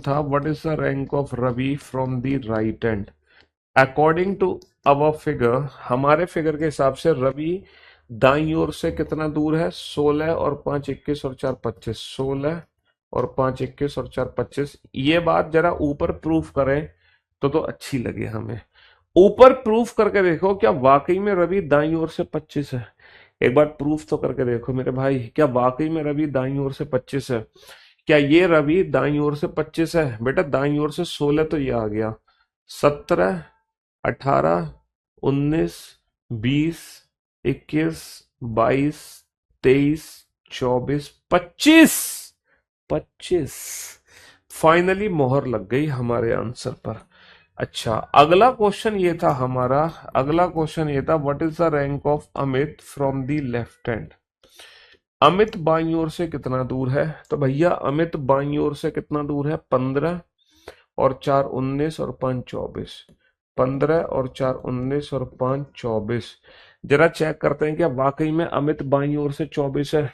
था what is the rank of Ravi from the right hand. According to our figure, हमारे फिगर के हिसाब से रवि दाईं ओर से कितना दूर है? 16 और 5 21 और 4 25। 16 और 5 21 और 4 25। ये बात जरा ऊपर प्रूफ करें तो अच्छी लगे हमें। ऊपर प्रूफ करके देखो क्या वाकई में रवि दाईं ओर से 25 है। एक बार प्रूफ तो करके देखो मेरे भाई, क्या वाकई में रवि दाईं ओर से 25 है? क्या ये रवि दाईं ओर से 25 है? बेटा दाईं ओर से 16 तो ये आ गया, 17 18 19 20 21 22 23 24 25 25। फाइनली मोहर लग गई हमारे आंसर पर। अच्छा, अगला क्वेश्चन ये था what is the rank of Amit from the left hand. Amit बाईं ओर से कितना दूर है? तो भैया अमित बाईं ओर से कितना दूर है? 15 और 4 19 और 5 24। 15 और 4 19 और 5 24। जरा चेक करते हैं क्या वाकई में अमित बाईं ओर से 24 है।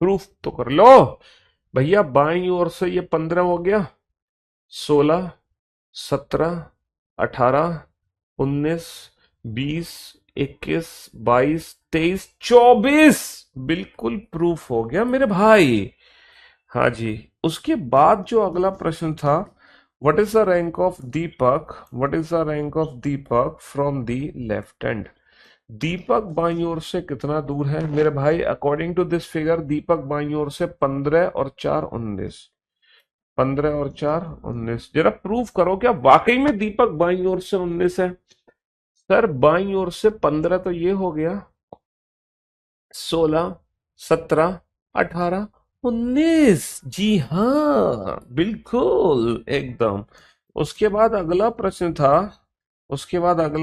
प्रूफ तो कर लो भैया। बाईं ओर से ये 15 हो गया, 16 17 18 19 20 21 22 23 24। बिल्कुल प्रूफ हो गया मेरे भाई। हाँ जी, उसके बाद जो अगला प्रश्न था what is the rank of Deepak, what is the rank of Deepak from the left hand. Deepak बाईं ओर से कितना दूर है मेरे भाई? According to this figure Deepak बाईं ओर से 15 और 4 19। 15 और 4 19। जरा प्रूफ करो क्या वाकई में दीपक बाईं ओर से 19 है? सर बाईं ओर से 15 तो ये हो गया, 16 17 18 19। जी हाँ बिल्कुल एकदम। उसके बाद अगला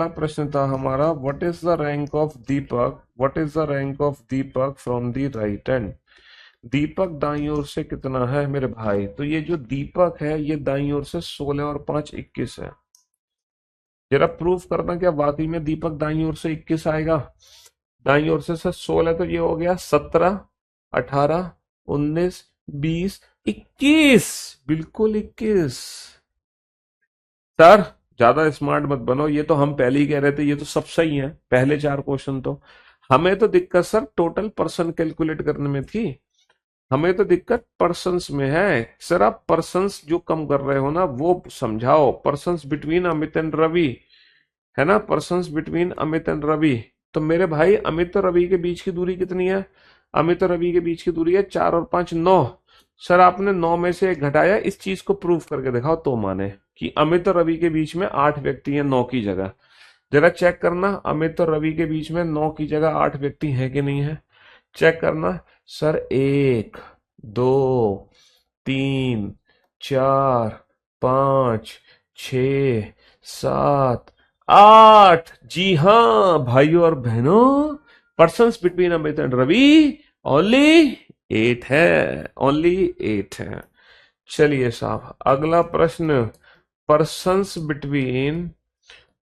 प्रश्न था हमारा what is the rank of Deepak, what is the rank of Deepak from the right hand. Deepak दाईं ओर से कितना है मेरे भाई? तो ये जो दीपक है ये दाईं ओर से 16 और 5 21 है। जरा प्रूफ करना क्या वाकई में दीपक दाईं ओर से 21 आएगा। दाईं ओर से सर 16 तो ये हो गया, 17 18 19 20 21। बिल्कुल 21। सर ज्यादा स्मार्ट मत बनो, ये तो हम पहले ही कह रहे थे ये तो सब सही है। पहले 4 क्वेश्चन तो हमें तो दिक्कत सर टोटल पर्सन कैलकुलेट करने में थी। हमें तो दिक्कत पर्सन्स में है। सर आप पर्सन्स जो कम कर रहे हो ना वो समझाओ। Persons between Amit and Ravi, है ना, persons between Amit and Ravi. तो मेरे भाई अमित और रवि के बीच की दूरी कितनी है? अमित और रवि के बीच की दूरी है 4 और 5 9। सर आपने 9 में से 1 घटाया, इस चीज को प्रूफ करके दिखाओ तो माने कि अमित और रवि के बीच में 8 व्यक्ति हैं 9 की जगह। जरा चेक करना अमित और रवि के बीच में 9 की जगह 8 व्यक्ति हैं कि नहीं है। चेक करना। सर 1 2 3 4 5 6 7 8। जी हाँ भाइयों और बहनों, persons between Amit and Ravi only 8 है, ओनली 8 है। चलिए साहब, अगला प्रश्न। Persons between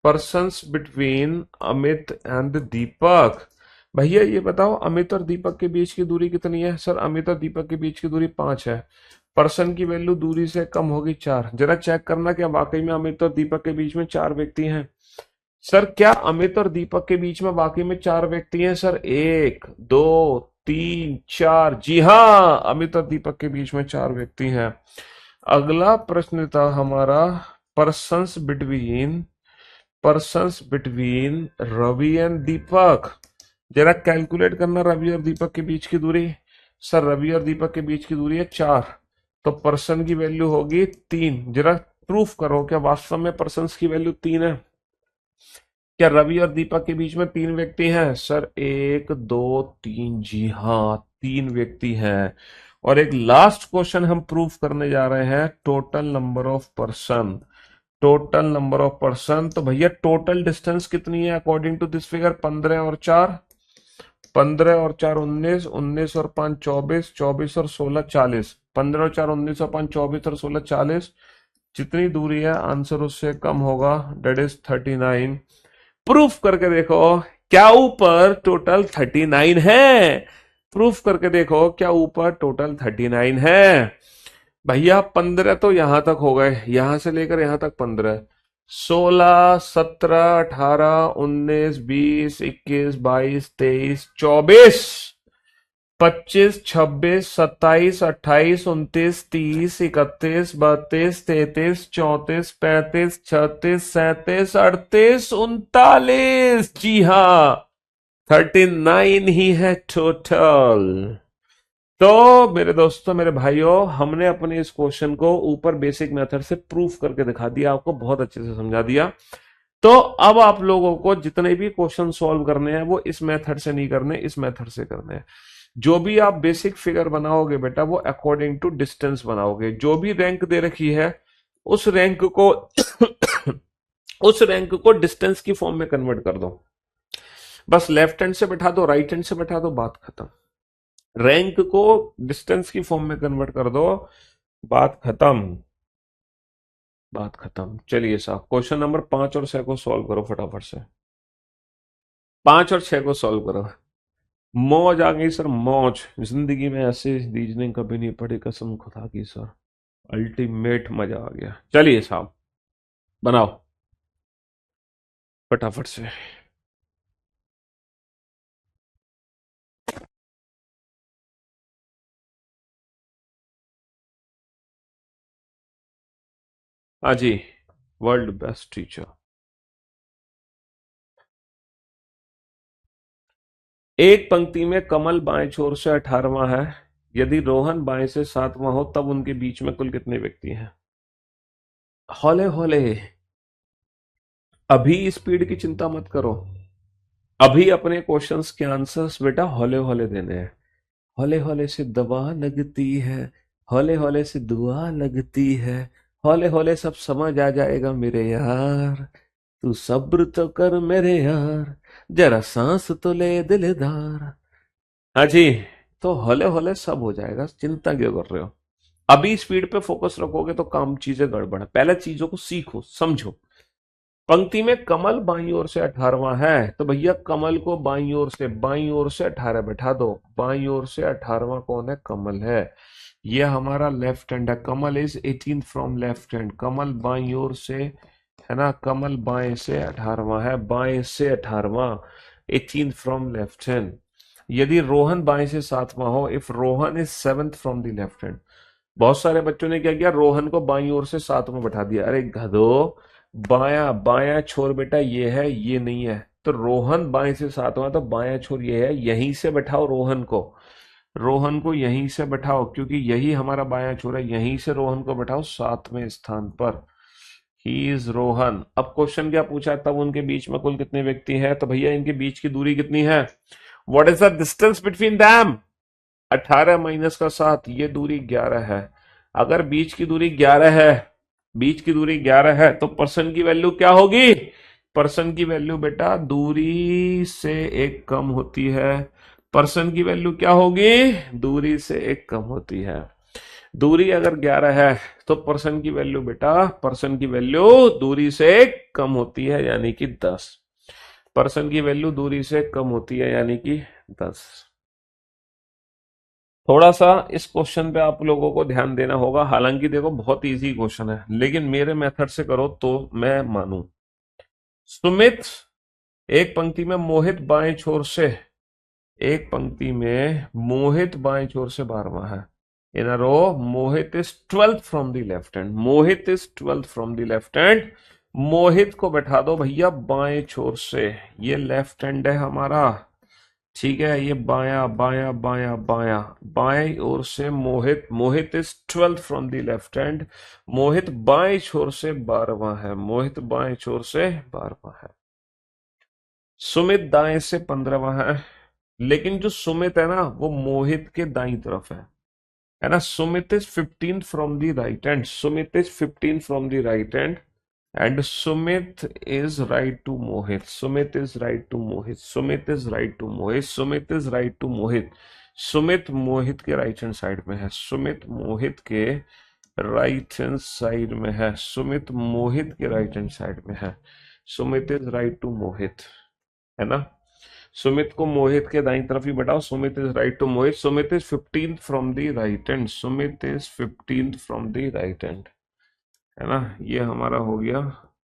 persons between Amit and Deepak. भैया ये बताओ, अमित और दीपक के बीच की दूरी कितनी है? सर अमित और दीपक के बीच की दूरी 5 है। पर्सन की वैल्यू दूरी से कम होगी 4। जरा चेक करना क्या वाकई में अमित और दीपक के बीच में 4 व्यक्ति हैं? सर क्या अमित और दीपक के बीच में वाकई में 4 व्यक्ति हैं? सर 1 2 3 4, जी हाँ, अमित और दीपक के बीच में 4 व्यक्ति हैं। अगला प्रश्न था हमारा, persons between persons between Ravi and Deepak. जरा कैलकुलेट करना रवि और दीपक के बीच की दूरी। सर रवि और दीपक के बीच की दूरी है 4, तो पर्सन की वैल्यू होगी 3। जरा प्रूफ करो क्या वास्तव में पर्सन्स की वैल्यू 3 है? क्या रवि और दीपक के बीच में 3 व्यक्ति हैं? सर 1 2 3, जी हाँ, 3 व्यक्ति हैं। और एक लास्ट क्वेश्चन हम प्रूफ करने जा रहे हैं, total number of person. Total number of person, तो भैया टोटल डिस्टेंस कितनी है अकॉर्डिंग टू दिस फिगर? 15 और 4 19, 19 और 5 24, 24 और 16 40। 15 और 4 19 और 5 24 और 16 40। जितनी दूरी है आंसर उससे कम होगा, डेट इज 39। प्रूफ करके देखो क्या ऊपर टोटल 39 है? प्रूफ करके देखो क्या ऊपर टोटल 39 है? भैया 15 तो यहां तक हो गए, यहां से लेकर यहां तक 15, 16 17 18 19 20 21 22 23 24 25 26 27 28 29 30 31 32 33 34 35 36 37 38 39, जी हाँ 39 ही है टोटल। तो मेरे दोस्तों, मेरे भाइयों, हमने अपने इस क्वेश्चन को ऊपर बेसिक मेथड से प्रूफ करके दिखा दिया, आपको बहुत अच्छे से समझा दिया। तो अब आप लोगों को जितने भी क्वेश्चन सॉल्व करने हैं वो इस मेथड से नहीं करने, इस मेथड से करने हैं। जो भी आप बेसिक फिगर बनाओगे बेटा वो अकॉर्डिंग टू डिस्टेंस बनाओगे। जो भी रैंक दे रखी है उस रैंक को उस रैंक को डिस्टेंस की फॉर्म में कन्वर्ट कर दो। बस लेफ्ट हैंड से बैठा दो, राइट हैंड से बैठा दो, बात खत्म। रैंक को डिस्टेंस की फॉर्म में कन्वर्ट कर दो, बात खत्म, बात खत्म। चलिए साहब, क्वेश्चन नंबर 5 और 6 को सॉल्व करो फटाफट से। 5 और 6 को सॉल्व करो। मौज आ गई सर, मौज। जिंदगी में ऐसे रीजनिंग कभी नहीं पड़ी, कसम खुदा की सर, अल्टीमेट मजा आ गया। चलिए साहब बनाओ फटाफट से। हाँ जी, वर्ल्ड बेस्ट टीचर। एक पंक्ति में कमल बाएं छोर से 18वां है, यदि रोहन बाएं से 7वां हो तब उनके बीच में कुल कितने व्यक्ति हैं? हौले हौले, अभी स्पीड की चिंता मत करो, अभी अपने क्वेश्चंस के आंसर्स बेटा हौले हौले देने हैं। हौले हौले से दवा लगती है, हौले हौले से दुआ लगती है, हौले हौले सब समझ आ जाएगा मेरे यार, तू सब्र तो कर मेरे यार, जरा सांस तो ले दिलदार। हाँ जी, तो हौले हौले सब हो जाएगा, चिंता क्यों कर रहे हो? अभी स्पीड पे फोकस रखोगे तो काम चीजें गड़बड़ है। पहले चीजों को सीखो समझो। पंक्ति में कमल बाईं ओर से 18वां है, तो भैया कमल को बाईं ओर से 18 बैठा दो। बाईं ओर से 18वां कौन है? कमल है। ये हमारा लेफ्ट हैंड है, कमल इज 18 फ्रॉम लेफ्ट हैंड। कमल बाईं ओर से है ना, कमल बाएं से 18वां है, बाएं से 18वां, 18 फ्रॉम लेफ्ट हैंड। यदि रोहन बाएं से 7वां हो, if Rohan is 7th from the left hand. बहुत सारे बच्चों ने क्या किया, रोहन को बाईं ओर से 7वां बैठा दिया। अरे गधो, बाया बाया छोर बेटा ये है, ये नहीं है। तो रोहन बाएं से 7वां, तो बाया छोर ये है, यहीं से बैठाओ रोहन को। रोहन को यहीं से बैठाओ क्योंकि यही हमारा बाया छोर है, यहीं से रोहन को बैठाओ 7वें स्थान पर। He is Rohan. अब क्वेश्चन क्या पूछा है, तब उनके बीच में कुल कितने व्यक्ति हैं? तो भैया इनके बीच की दूरी कितनी है? What is the distance between them? 18 minus का 7, ये दूरी 11 है। अगर बीच की दूरी 11 है, बीच की दूरी 11 है, तो पर्सन की वैल्यू क्या होगी? पर्सन की वैल्यू बेटा दूरी से एक कम होती है। पर्सन की वैल्यू क्या होगी? दूरी से एक कम होती है। दूरी अगर 11 है तो पर्सन की वैल्यू बेटा, पर्सन की वैल्यू दूरी से कम होती है यानी कि 10। पर्सन की वैल्यू दूरी से कम होती है यानी कि 10। थोड़ा सा इस क्वेश्चन पे आप लोगों को ध्यान देना होगा, हालांकि देखो बहुत इजी क्वेश्चन है, लेकिन मेरे मेथड से करो तो मैं मानूं। सुमित, एक पंक्ति में मोहित बाएं छोर से, एक पंक्ति में मोहित बाएं छोर से 12वां है। In a row Mohit is 12th from the left hand, Mohit is 12th from the left hand. Mohit को बैठा दो भैया बाएं छोर से, ये लेफ्ट हैंड है हमारा, ठीक है, ये बाया बाया बाया बाया, बाएं ओर से Mohit, Mohit is 12th from the left hand. Mohit बाएं छोर से 12वां है, मोहित बाएं छोर से 12वां है। सुमित दाएं से 15वां है, लेकिन जो सुमित है ना वो मोहित के दाईं तरफ है ना। Sumit is 15 from the right hand, Sumit is 15 from the right hand and Sumit is right to Mohit, Sumit is right to Mohit, Sumit is right to Mohit, Sumit is right to Mohit. Sumit Mohit के राइट हैंड साइड में है, सुमित मोहित के राइट हैंड साइड में है, सुमित मोहित के राइट हैंड साइड में है। Sumit is right to Mohit, है ना। सुमित को मोहित के दाईं तरफ ही बैठाओ, Sumit is right to Mohit. Sumit is 15th from the right hand, Sumit is 15th from the right hand, है ना। ये हमारा हो गया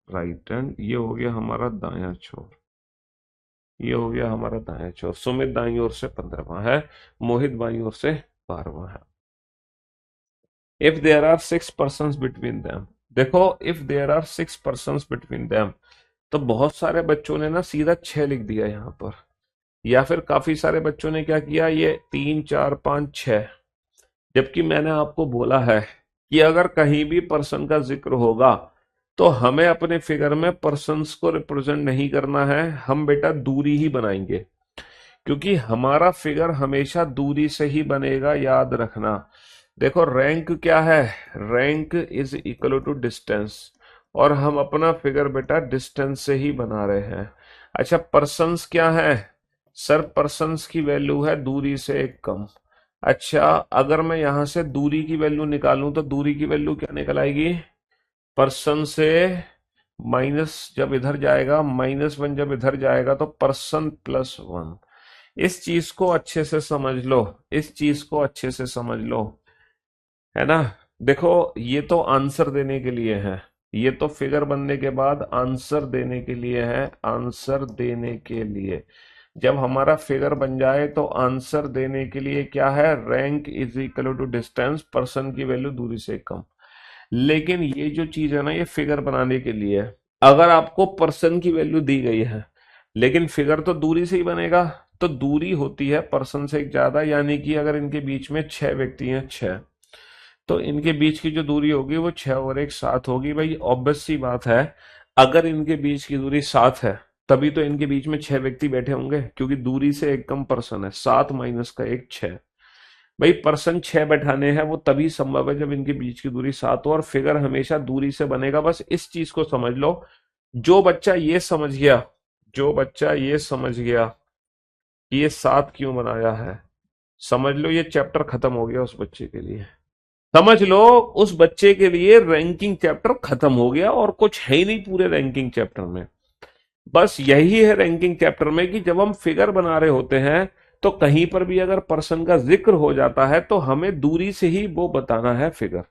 राइट हैंड, ये हो गया हमारा दायां छोर, ये हो गया हमारा दायां छोर। सुमित दाईं ओर से 15वां है, मोहित बाईं ओर से 12वां है। If there are 6 persons between them, देखो if there are 6 persons between them, तो बहुत सारे बच्चों ने ना सीधा 6 लिख दिया यहाँ पर, या फिर काफी सारे बच्चों ने क्या किया, ये 3 4 5 6, जबकि मैंने आपको बोला है कि अगर कहीं भी पर्सन का जिक्र होगा तो हमें अपने फिगर में पर्सन्स को रिप्रेजेंट नहीं करना है, हम बेटा दूरी ही बनाएंगे, क्योंकि हमारा फिगर हमेशा दूरी से ही बनेगा, याद रखना। देखो रैंक क्या है, rank is equal to distance, और हम अपना फिगर बेटा डिस्टेंस से ही बना रहे हैं। अच्छा पर्सन्स क्या है सर, पर्सन्स की वैल्यू है दूरी से एक कम। अच्छा अगर मैं यहां से दूरी की वैल्यू निकालूं तो दूरी की वैल्यू क्या निकल आएगी, पर्सन से माइनस जब इधर जाएगा, -1 जब इधर जाएगा तो पर्सन +1। इस चीज को अच्छे से समझ लो, इस चीज को अच्छे से समझ लो, है ना। देखो ये तो आंसर देने के लिए है, ये तो फिगर बनने के बाद आंसर देने के लिए है, आंसर देने के लिए। जब हमारा फिगर बन जाए तो आंसर देने के लिए क्या है, rank is equal to distance, person की वैल्यू दूरी से कम। लेकिन ये जो चीज है ना ये फिगर बनाने के लिए है। अगर आपको पर्सन की वैल्यू दी गई है लेकिन फिगर तो दूरी से ही बनेगा, तो दूरी होती है पर्सन से एक ज्यादा, यानी कि अगर इनके बीच में 6 व्यक्ति हैं, 6, तो इनके बीच की जो दूरी होगी वो 6 और 1 7 होगी। भाई ऑब्वियस सी बात है, अगर इनके बीच की दूरी 7 है तभी तो इनके बीच में 6 व्यक्ति बैठे होंगे, क्योंकि दूरी से एक कम पर्सन है, 7 माइनस का 1 6। भाई पर्सन 6 बैठाने हैं वो तभी संभव है जब इनके बीच की दूरी 7 हो, और फिगर हमेशा दूरी से बनेगा। बस इस चीज को समझ लो। जो बच्चा ये समझ गया, जो बच्चा ये समझ गया कि ये 7 क्यों बनाया है, समझ लो ये चैप्टर खत्म हो गया उस बच्चे के लिए। समझ लो उस बच्चे के लिए रैंकिंग चैप्टर खत्म हो गया, और कुछ है ही नहीं पूरे रैंकिंग चैप्टर में। बस यही है रैंकिंग चैप्टर में कि जब हम फिगर बना रहे होते हैं तो कहीं पर भी अगर पर्सन का जिक्र हो जाता है तो हमें दूरी से ही वो बताना है फिगर।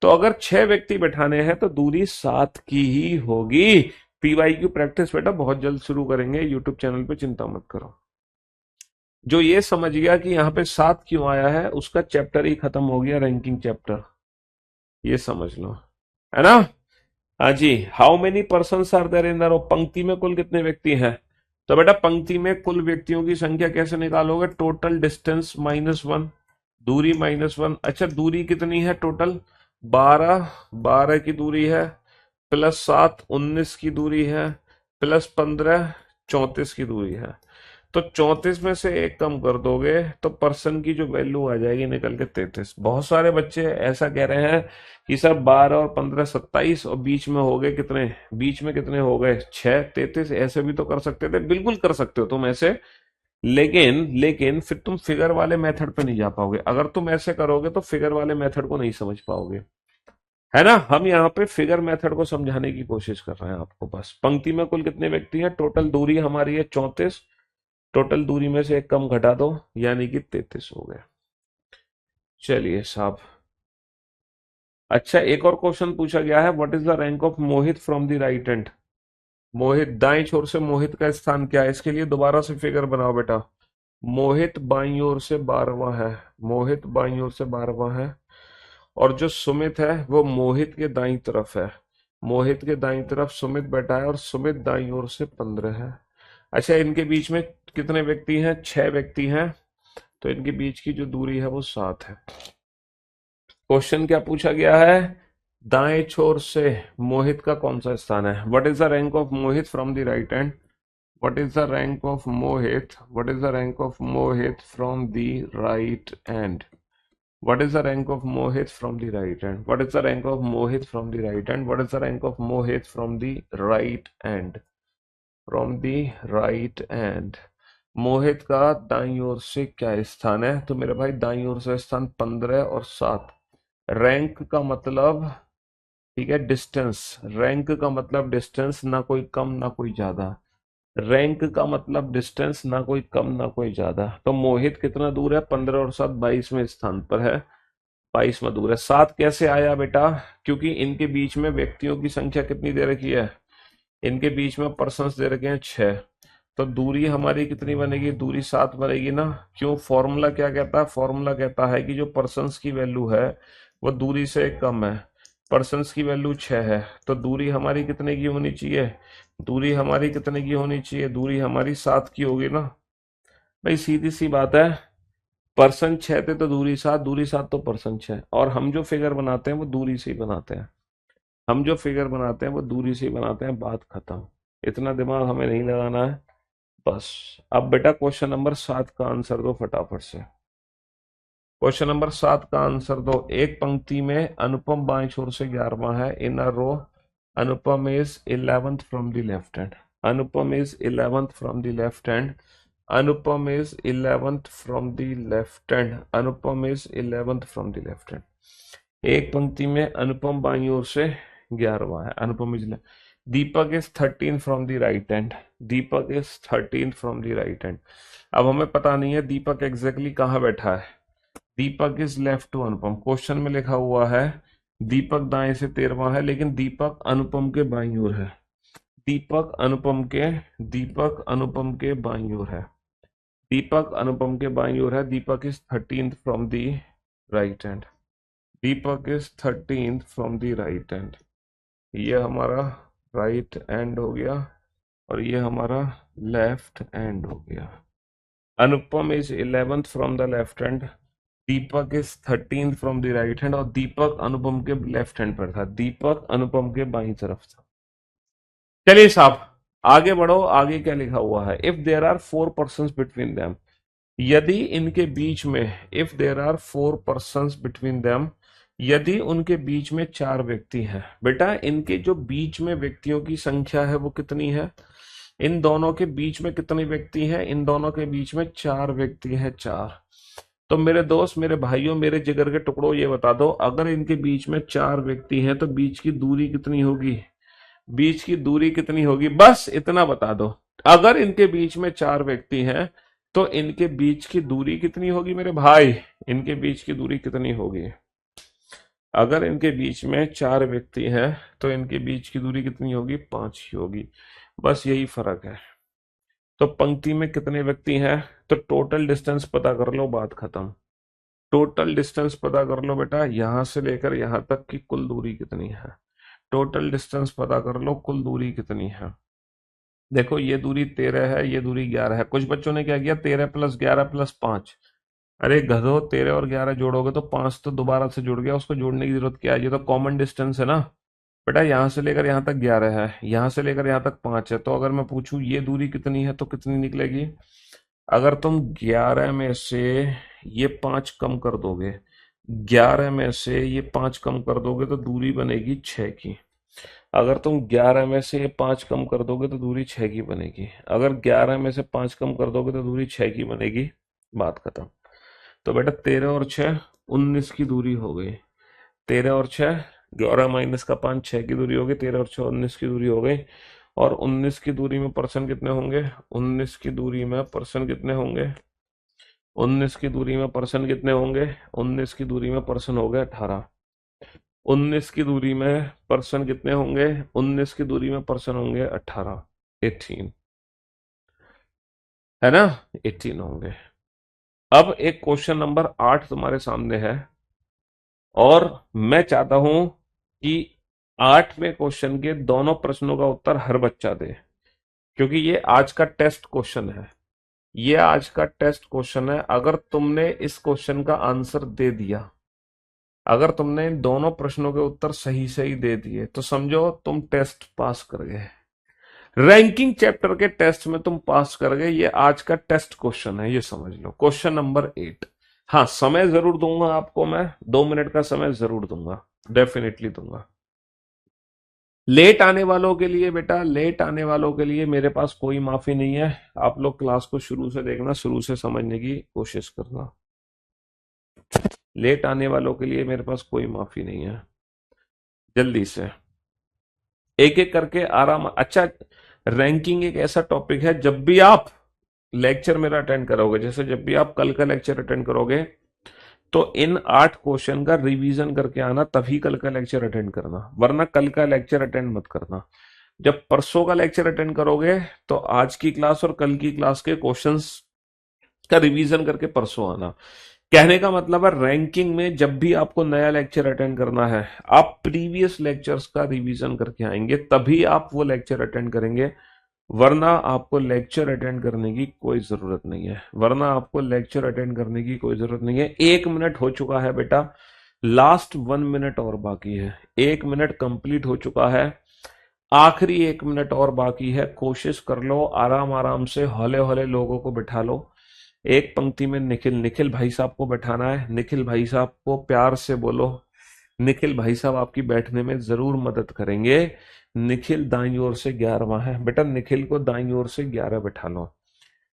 तो अगर 6 व्यक्ति बैठाने हैं तो दूरी 7 की ही होगी। पीवाई की प्रैक्टिस बेटा बहुत जल्द शुरू करेंगे यूट्यूब चैनल पे, चिंता मत करो। जो ये समझ गया कि यहाँ पे 7 क्यों आया है, उसका चैप्टर ही खत्म हो गया, रैंकिंग चैप्टर, ये समझ लो, है ना। हाँ जी, how many person are there in the row, पंक्ति में कुल कितने व्यक्ति हैं। तो बेटा पंक्ति में कुल व्यक्तियों की संख्या कैसे निकालोगे, टोटल डिस्टेंस -1, दूरी -1। अच्छा दूरी कितनी है टोटल, 12, 12 की दूरी है, +7 19 की दूरी है, +15 34 की दूरी है। तो 34 में से एक कम कर दोगे तो पर्सन की जो वैल्यू आ जाएगी निकल के 33। बहुत सारे बच्चे ऐसा कह रहे हैं कि सर 12 और 15 27, और बीच में हो गए कितने, बीच में कितने हो गए 6 33, ऐसे भी तो कर सकते थे। बिल्कुल कर सकते हो तुम ऐसे, लेकिन लेकिन फिर तुम फिगर वाले मेथड पे नहीं जा पाओगे। अगर तुम ऐसे करोगे तो फिगर वाले मेथड को नहीं समझ पाओगे, है ना। हम यहाँ पे फिगर मेथड को समझाने की कोशिश कर रहे हैं आपको। बस पंक्ति में कुल कितने व्यक्ति हैं, टोटल दूरी हमारी है 34, टोटल दूरी में से एक कम घटा दो यानी कि 33 हो गए। चलिए साहब, अच्छा एक और क्वेश्चन पूछा गया है, what is the rank of Mohit from the right hand. Mohit दाएं छोर से मोहित का स्थान क्या है, इसके लिए दोबारा से फिगर बनाओ बेटा। मोहित बाईं ओर से 12वां है, मोहित बाईं ओर से 12वां है, और जो सुमित है वो मोहित के दाईं तरफ है। मोहित के दाईं तरफ सुमित बैठा है और सुमित दाईं ओर से 15 है। अच्छा इनके बीच में कितने व्यक्ति हैं, 6 व्यक्ति हैं, तो इनके बीच की जो दूरी है वो 7 है। क्वेश्चन क्या पूछा गया है, दाएं छोर से मोहित का कौन सा स्थान है। What is the rank of Mohit from the right hand, what is the rank of Mohit, what is the rank of Mohit from the right hand, what is the rank of Mohit from the right hand, what is the rank of Mohit from the right hand, what is the rank of Mohit from the right hand, from the right hand। मोहित का दाईं ओर से क्या स्थान है, तो मेरे भाई दाईं ओर से स्थान 15 और 7। रैंक का मतलब, ठीक है, डिस्टेंस, रैंक का मतलब डिस्टेंस, ना कोई कम ना कोई ज्यादा। रैंक का मतलब डिस्टेंस, ना कोई कम ना कोई ज्यादा। तो मोहित कितना दूर है, 15 और 7 22वें स्थान पर है, 22वां दूर है। 7 कैसे आया बेटा, क्योंकि इनके बीच में व्यक्तियों की संख्या कितनी दे रखी है, इनके बीच में पर्सन्स दे रखे हैं 6, तो दूरी हमारी कितनी बनेगी, दूरी 7 बनेगी ना। क्यों, फॉर्मूला क्या कहता है, फॉर्मूला कहता है कि जो पर्सन्स की वैल्यू है वो दूरी से कम है, पर्सन्स की वैल्यू 6 है, तो दूरी हमारी कितने की होनी चाहिए, दूरी हमारी कितने की होनी चाहिए, दूरी हमारी 7 की होगी ना। भाई सीधी सी बात है, पर्सन 6 थे तो दूरी 7, दूरी 7 तो पर्सन 6, और हम जो फिगर बनाते हैं वो दूरी से ही बनाते हैं, हम जो फिगर बनाते हैं वो दूरी से ही बनाते हैं, बात खत्म। इतना दिमाग हमें नहीं लगाना है बस। अब बेटा क्वेश्चन नंबर 7 का आंसर दो फटाफट से। क्वेश्चन नंबर 7 का आंसर दो। एक पंक्ति में अनुपम बाएं छोर से 11वां है, in a row Anupam is 11th from the left hand, Anupam is 11th from the left hand, Anupam is 11th from the left hand, Anupam is 11th from the left hand. एक पंक्ति में अनुपम बाईं ओर से 11वां है, Anupam is, Deepak is 13 from the right hand, Deepak is 13 from the right hand. अब हमें पता नहीं है दीपक एग्जैक्टली कहाँ बैठा है, Deepak is left to Anupam, question में लिखा हुआ है दीपक दाएं से 13वां है, लेकिन दीपक अनुपम के बाईं ओर है, दीपक अनुपम के, दीपक अनुपम के बाईं ओर है, दीपक अनुपम के बाईं ओर है, Deepak is 13th from the right hand, Deepak is 13th from the right hand. ये हमारा राइट हैंड हो गया और ये हमारा लेफ्ट हैंड हो गया। Anupam is 11th from the left hand, Deepak is 13th from the right hand, और दीपक अनुपम के लेफ्ट हैंड पर था, दीपक अनुपम के बाईं तरफ था। चलिए साहब आगे बढ़ो, आगे क्या लिखा हुआ है, if there are 4 person between them, यदि इनके बीच में, if there are 4 person between them, यदि उनके बीच में 4 व्यक्ति हैं। बेटा इनके जो बीच में व्यक्तियों की संख्या है वो कितनी है, इन दोनों के बीच में कितने व्यक्ति हैं, इन दोनों के बीच में 4 व्यक्ति हैं, 4। तो मेरे दोस्त, मेरे भाइयों, मेरे जिगर के टुकड़ों, ये बता दो अगर इनके बीच में 4 व्यक्ति हैं तो बीच की दूरी कितनी होगी, बीच की दूरी कितनी होगी, बस इतना बता दो। अगर इनके बीच में 4 व्यक्ति हैं तो इनके बीच की दूरी कितनी होगी मेरे भाई, इनके बीच की दूरी कितनी होगी। अगर इनके बीच में 4 व्यक्ति हैं तो इनके बीच की दूरी कितनी होगी, 5 ही होगी, बस यही फर्क है। तो पंक्ति में कितने व्यक्ति हैं, तो टोटल डिस्टेंस पता कर लो, बात खत्म। टोटल डिस्टेंस पता कर लो बेटा, यहां से लेकर यहां तक की कुल दूरी कितनी है, टोटल डिस्टेंस पता कर लो, कुल दूरी कितनी है। देखो ये दूरी 13 है, ये दूरी 11 है। कुछ बच्चों ने क्या किया, 13 + 11 + 5, अरे गधो 13 और 11 जोड़ोगे तो 5 तो दोबारा से जुड़ गया, उसको जोड़ने की जरूरत क्या है, ये तो कॉमन डिस्टेंस है ना। बेटा यहां से लेकर यहां तक 11 है, यहां से लेकर यहां तक 5 है, तो अगर मैं पूछूं ये दूरी कितनी है तो कितनी निकलेगी। अगर तुम 11 में से ये 5 कम कर दोगे, 11 में से ये 5 कम कर दोगे तो दूरी बनेगी 6 की। अगर तुम 11 में से 5 कम कर दोगे तो दूरी 6 की बनेगी। अगर 11 में से 5 कम कर दोगे तो दूरी 6 की बनेगी। बात खत्म। तो बेटा 13 और 6 19 की दूरी हो गई। 13 और 6 11 माइनस का 5 6 की दूरी हो गई। 13 और 6 19 की दूरी हो गई। और 19 की दूरी में पर्सन कितने होंगे? 19 की दूरी में पर्सन कितने होंगे? 19 की दूरी में पर्सन कितने होंगे? 19 की दूरी में पर्सन हो गए 18। 19 की दूरी में पर्सन कितने होंगे? 19 की दूरी में पर्सन होंगे 18। 18 है ना? 18 होंगे। अब एक क्वेश्चन नंबर 8 तुम्हारे सामने है, और मैं चाहता हूं कि 8वें क्वेश्चन के दोनों प्रश्नों का उत्तर हर बच्चा दे, क्योंकि ये आज का टेस्ट क्वेश्चन है। ये आज का टेस्ट क्वेश्चन है। अगर तुमने इस क्वेश्चन का आंसर दे दिया, अगर तुमने इन दोनों प्रश्नों के उत्तर सही सही दे दिए, तो समझो तुम टेस्ट पास कर गए। रैंकिंग चैप्टर के टेस्ट में तुम पास कर गए। ये आज का टेस्ट क्वेश्चन है, ये समझ लो। Question number 8। हाँ, समय जरूर दूंगा आपको, मैं 2 मिनट का समय जरूर दूंगा, डेफिनेटली दूंगा। लेट आने वालों के लिए बेटा, लेट आने वालों के लिए मेरे पास कोई माफी नहीं है। आप लोग क्लास को शुरू से देखना, शुरू से समझने की कोशिश करना। लेट आने वालों के लिए मेरे पास कोई माफी नहीं है। जल्दी से एक एक करके आराम। अच्छा, रैंकिंग एक ऐसा टॉपिक है, जब भी आप लेक्चर मेरा अटेंड करोगे, जैसे जब भी आप कल का लेक्चर अटेंड करोगे, तो इन 8 क्वेश्चन का रिवीजन करके आना, तभी कल का लेक्चर अटेंड करना, वरना कल का लेक्चर अटेंड मत करना। जब परसों का लेक्चर अटेंड करोगे, तो आज की क्लास और कल की क्लास के क्वेश्चंस का रिवीजन करके परसों आना। कहने का मतलब है, रैंकिंग में जब भी आपको नया लेक्चर अटेंड करना है, आप प्रीवियस लेक्चर्स का रिवीजन करके आएंगे, तभी आप वो लेक्चर अटेंड करेंगे। वरना आपको लेक्चर अटेंड करने की कोई जरूरत नहीं है। वरना आपको लेक्चर अटेंड करने की कोई जरूरत नहीं है। 1 मिनट हो चुका है बेटा, लास्ट 1 मिनट और बाकी है। 1 मिनट कंप्लीट हो चुका है, आखिरी 1 मिनट और बाकी है। कोशिश कर लो, आराम आराम से हौले हौले लोगों को बिठा लो। एक पंक्ति में निखिल, निखिल भाई साहब को बैठाना है। निखिल भाई साहब को प्यार से बोलो। निखिल भाई साहब आपकी बैठने में जरूर मदद करेंगे। निखिल दाईं ओर से 11वां है बेटा, निखिल को दाईं ओर से 11 बैठा लो।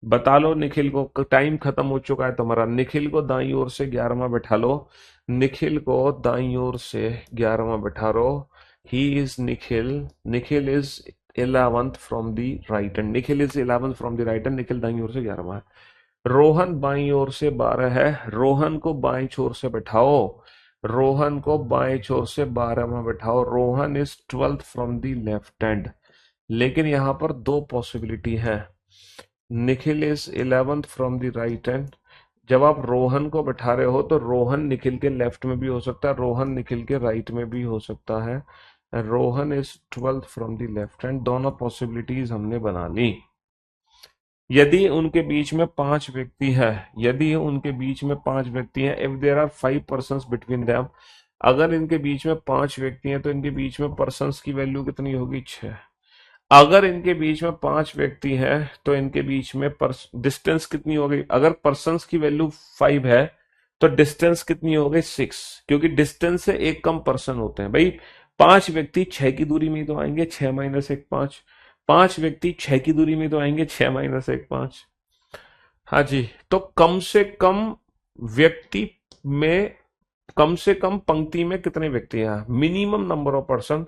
बता लो निखिल को, टाइम खत्म हो चुका है तुम्हारा। निखिल को दाईं ओर से 11वां बैठा लो। निखिल को दाईं ओर से 11वां बैठा लो। He is Nikhil. Nikhil is 11th from the right hand. Nikhil is 11th from the right hand. Nikhil दाईं ओर से 11वां है। रोहन बाईं ओर से 12 है। रोहन को बाईं छोर से बैठाओ। रोहन को बाएं छोर से 12वां बैठाओ। Rohan is 12th from the left hand. लेकिन यहां पर दो पॉसिबिलिटी है। Nikhil is 11th from the right hand. जब आप रोहन को बैठा रहे हो, तो रोहन निखिल के लेफ्ट में भी हो सकता है, रोहन निखिल के राइट में भी हो सकता है। Rohan is 12th from the left hand. दोनों पॉसिबिलिटीज हमने बना ली। यदि उनके बीच में 5 व्यक्ति है, यदि उनके बीच में 5 व्यक्ति हैं, if there are 5 persons between them, अगर इनके बीच में 5 व्यक्ति हैं, तो इनके बीच में पर्सन्स की वैल्यू कितनी होगी? 6। अगर इनके बीच में 5 व्यक्ति हैं, तो इनके बीच में डिस्टेंस कितनी हो गई? अगर पर्सन्स की वैल्यू 5 है, तो डिस्टेंस कितनी हो गई? 6, क्योंकि डिस्टेंस से एक कम पर्सन होते हैं भाई। 5 व्यक्ति 6 की दूरी में ही तो आएंगे, 6 माइनस 1 5। 5 व्यक्ति 6 की दूरी में तो आएंगे, 6 माइनस 1 5। हाँ जी, तो कम से कम व्यक्ति में, कम से कम पंक्ति में कितने व्यक्ति हैं? Minimum number of person.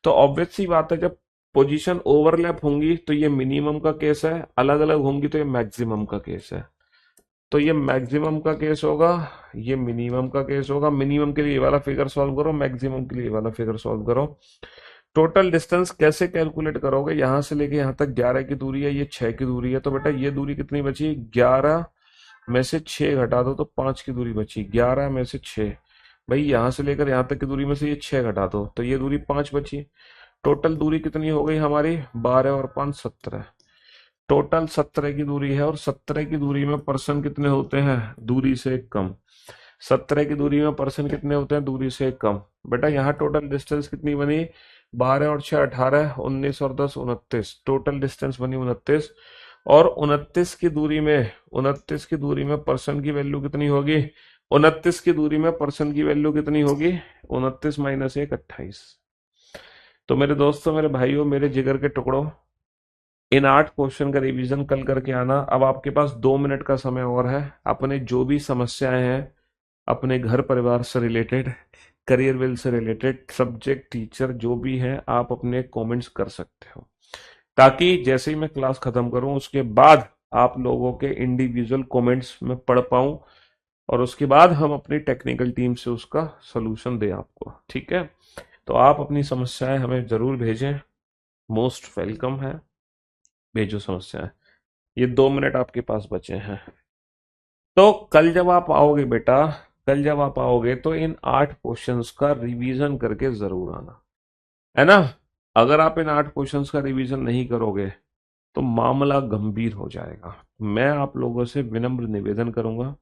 तो ऑब्वियस सी बात है, जब पोजीशन ओवरलैप होंगी तो ये मिनिमम का केस है, अलग अलग होंगी तो ये मैक्सिमम का केस है। तो ये मैक्सिमम का केस होगा, ये मिनिमम का केस होगा। मिनिमम के लिए ये वाला फिगर सॉल्व करो, मैक्सिमम के लिए ये वाला फिगर सॉल्व करो। टोटल डिस्टेंस कैसे कैलकुलेट करोगे? यहां से लेके यहां तक 11 की दूरी है, ये 6 की दूरी है, तो बेटा ये दूरी कितनी बची? 11 में से 6 घटा दो तो 5 की दूरी बची। 11 में से 6, भाई यहां से लेकर यहां तक की दूरी में से ये 6 घटा दो तो ये दूरी 5 बची। टोटल दूरी कितनी हो गई हमारी? 12 और 5 17। टोटल 17 की दूरी है, और 17 की दूरी में पर्सन कितने होते हैं? दूरी से कम। 17 की दूरी में पर्सन कितने होते हैं? दूरी से कम। बेटा यहाँ टोटल डिस्टेंस कितनी बनी? 12 और 6 18, 19 और 10 29। टोटल डिस्टेंस बनी 29। और 29 की दूरी में, 29 की दूरी में पर्सन की वैल्यू कितनी होगी? 29 की दूरी में पर्सन की वैल्यू कितनी होगी? 29 माइनस 1 28। तो मेरे दोस्तों, मेरे भाइयों, मेरे जिगर के टुकड़ों, इन 8 क्वेश्चन का रिवीजन कल करके आना। अब आपके पास 2 मिनट का समय और है। अपने जो भी समस्याएं हैं, अपने घर परिवार से related, career will say related, subject teacher जो भी है, आप अपने कमेंट्स कर सकते हो, ताकि जैसे ही मैं क्लास खत्म करूं उसके बाद आप लोगों के इंडिविजुअल कमेंट्स में पढ़ पाऊं, और उसके बाद हम अपनी टेक्निकल टीम से उसका सोल्यूशन दें आपको। ठीक है? तो आप अपनी समस्याएं हमें जरूर भेजें, मोस्ट वेलकम है। भेजो समस्याएं। ये 2 मिनट आपके पास बचे हैं। तो कल जब आप आओगे बेटा, कल जब आप आओगे तो इन 8 क्वेश्चंस का रिवीजन करके जरूर आना, है ना? अगर आप इन 8 क्वेश्चंस का रिवीजन नहीं करोगे तो मामला गंभीर हो जाएगा। मैं आप लोगों से विनम्र निवेदन करूंगा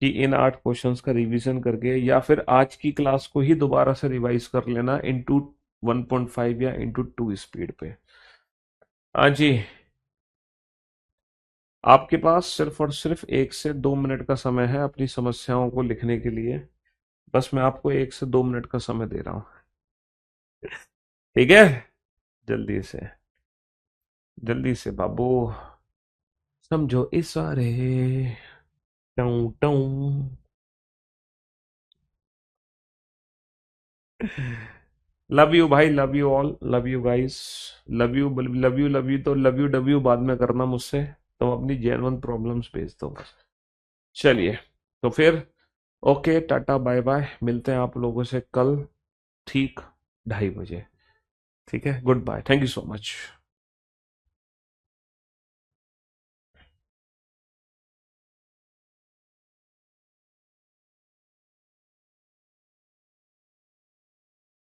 कि इन 8 क्वेश्चंस का रिवीजन करके, या फिर आज की क्लास को ही दोबारा से रिवाइज कर लेना इंटू 1.5 या इंटू 2 स्पीड पे। हाँ जी, आपके पास सिर्फ और सिर्फ 1 से 2 मिनट का समय है अपनी समस्याओं को लिखने के लिए। बस मैं आपको 1 से 2 मिनट का समय दे रहा हूँ। ठीक है? जल्दी से, जल्दी से बाबू, समझो इशारे। Two two. लव यू भाई, love you all, love you guys, love you, love you, love you. तो लव यू डब्ल्यू बाद में करना मुझसे, तुम अपनी जेन्युइन प्रॉब्लम्स भेज दो बस। चलिए, तो फिर ओके, टाटा बाय बाय, मिलते हैं आप लोगों से कल ठीक 2:30 बजे। ठीक है? Good bye, thank you so much.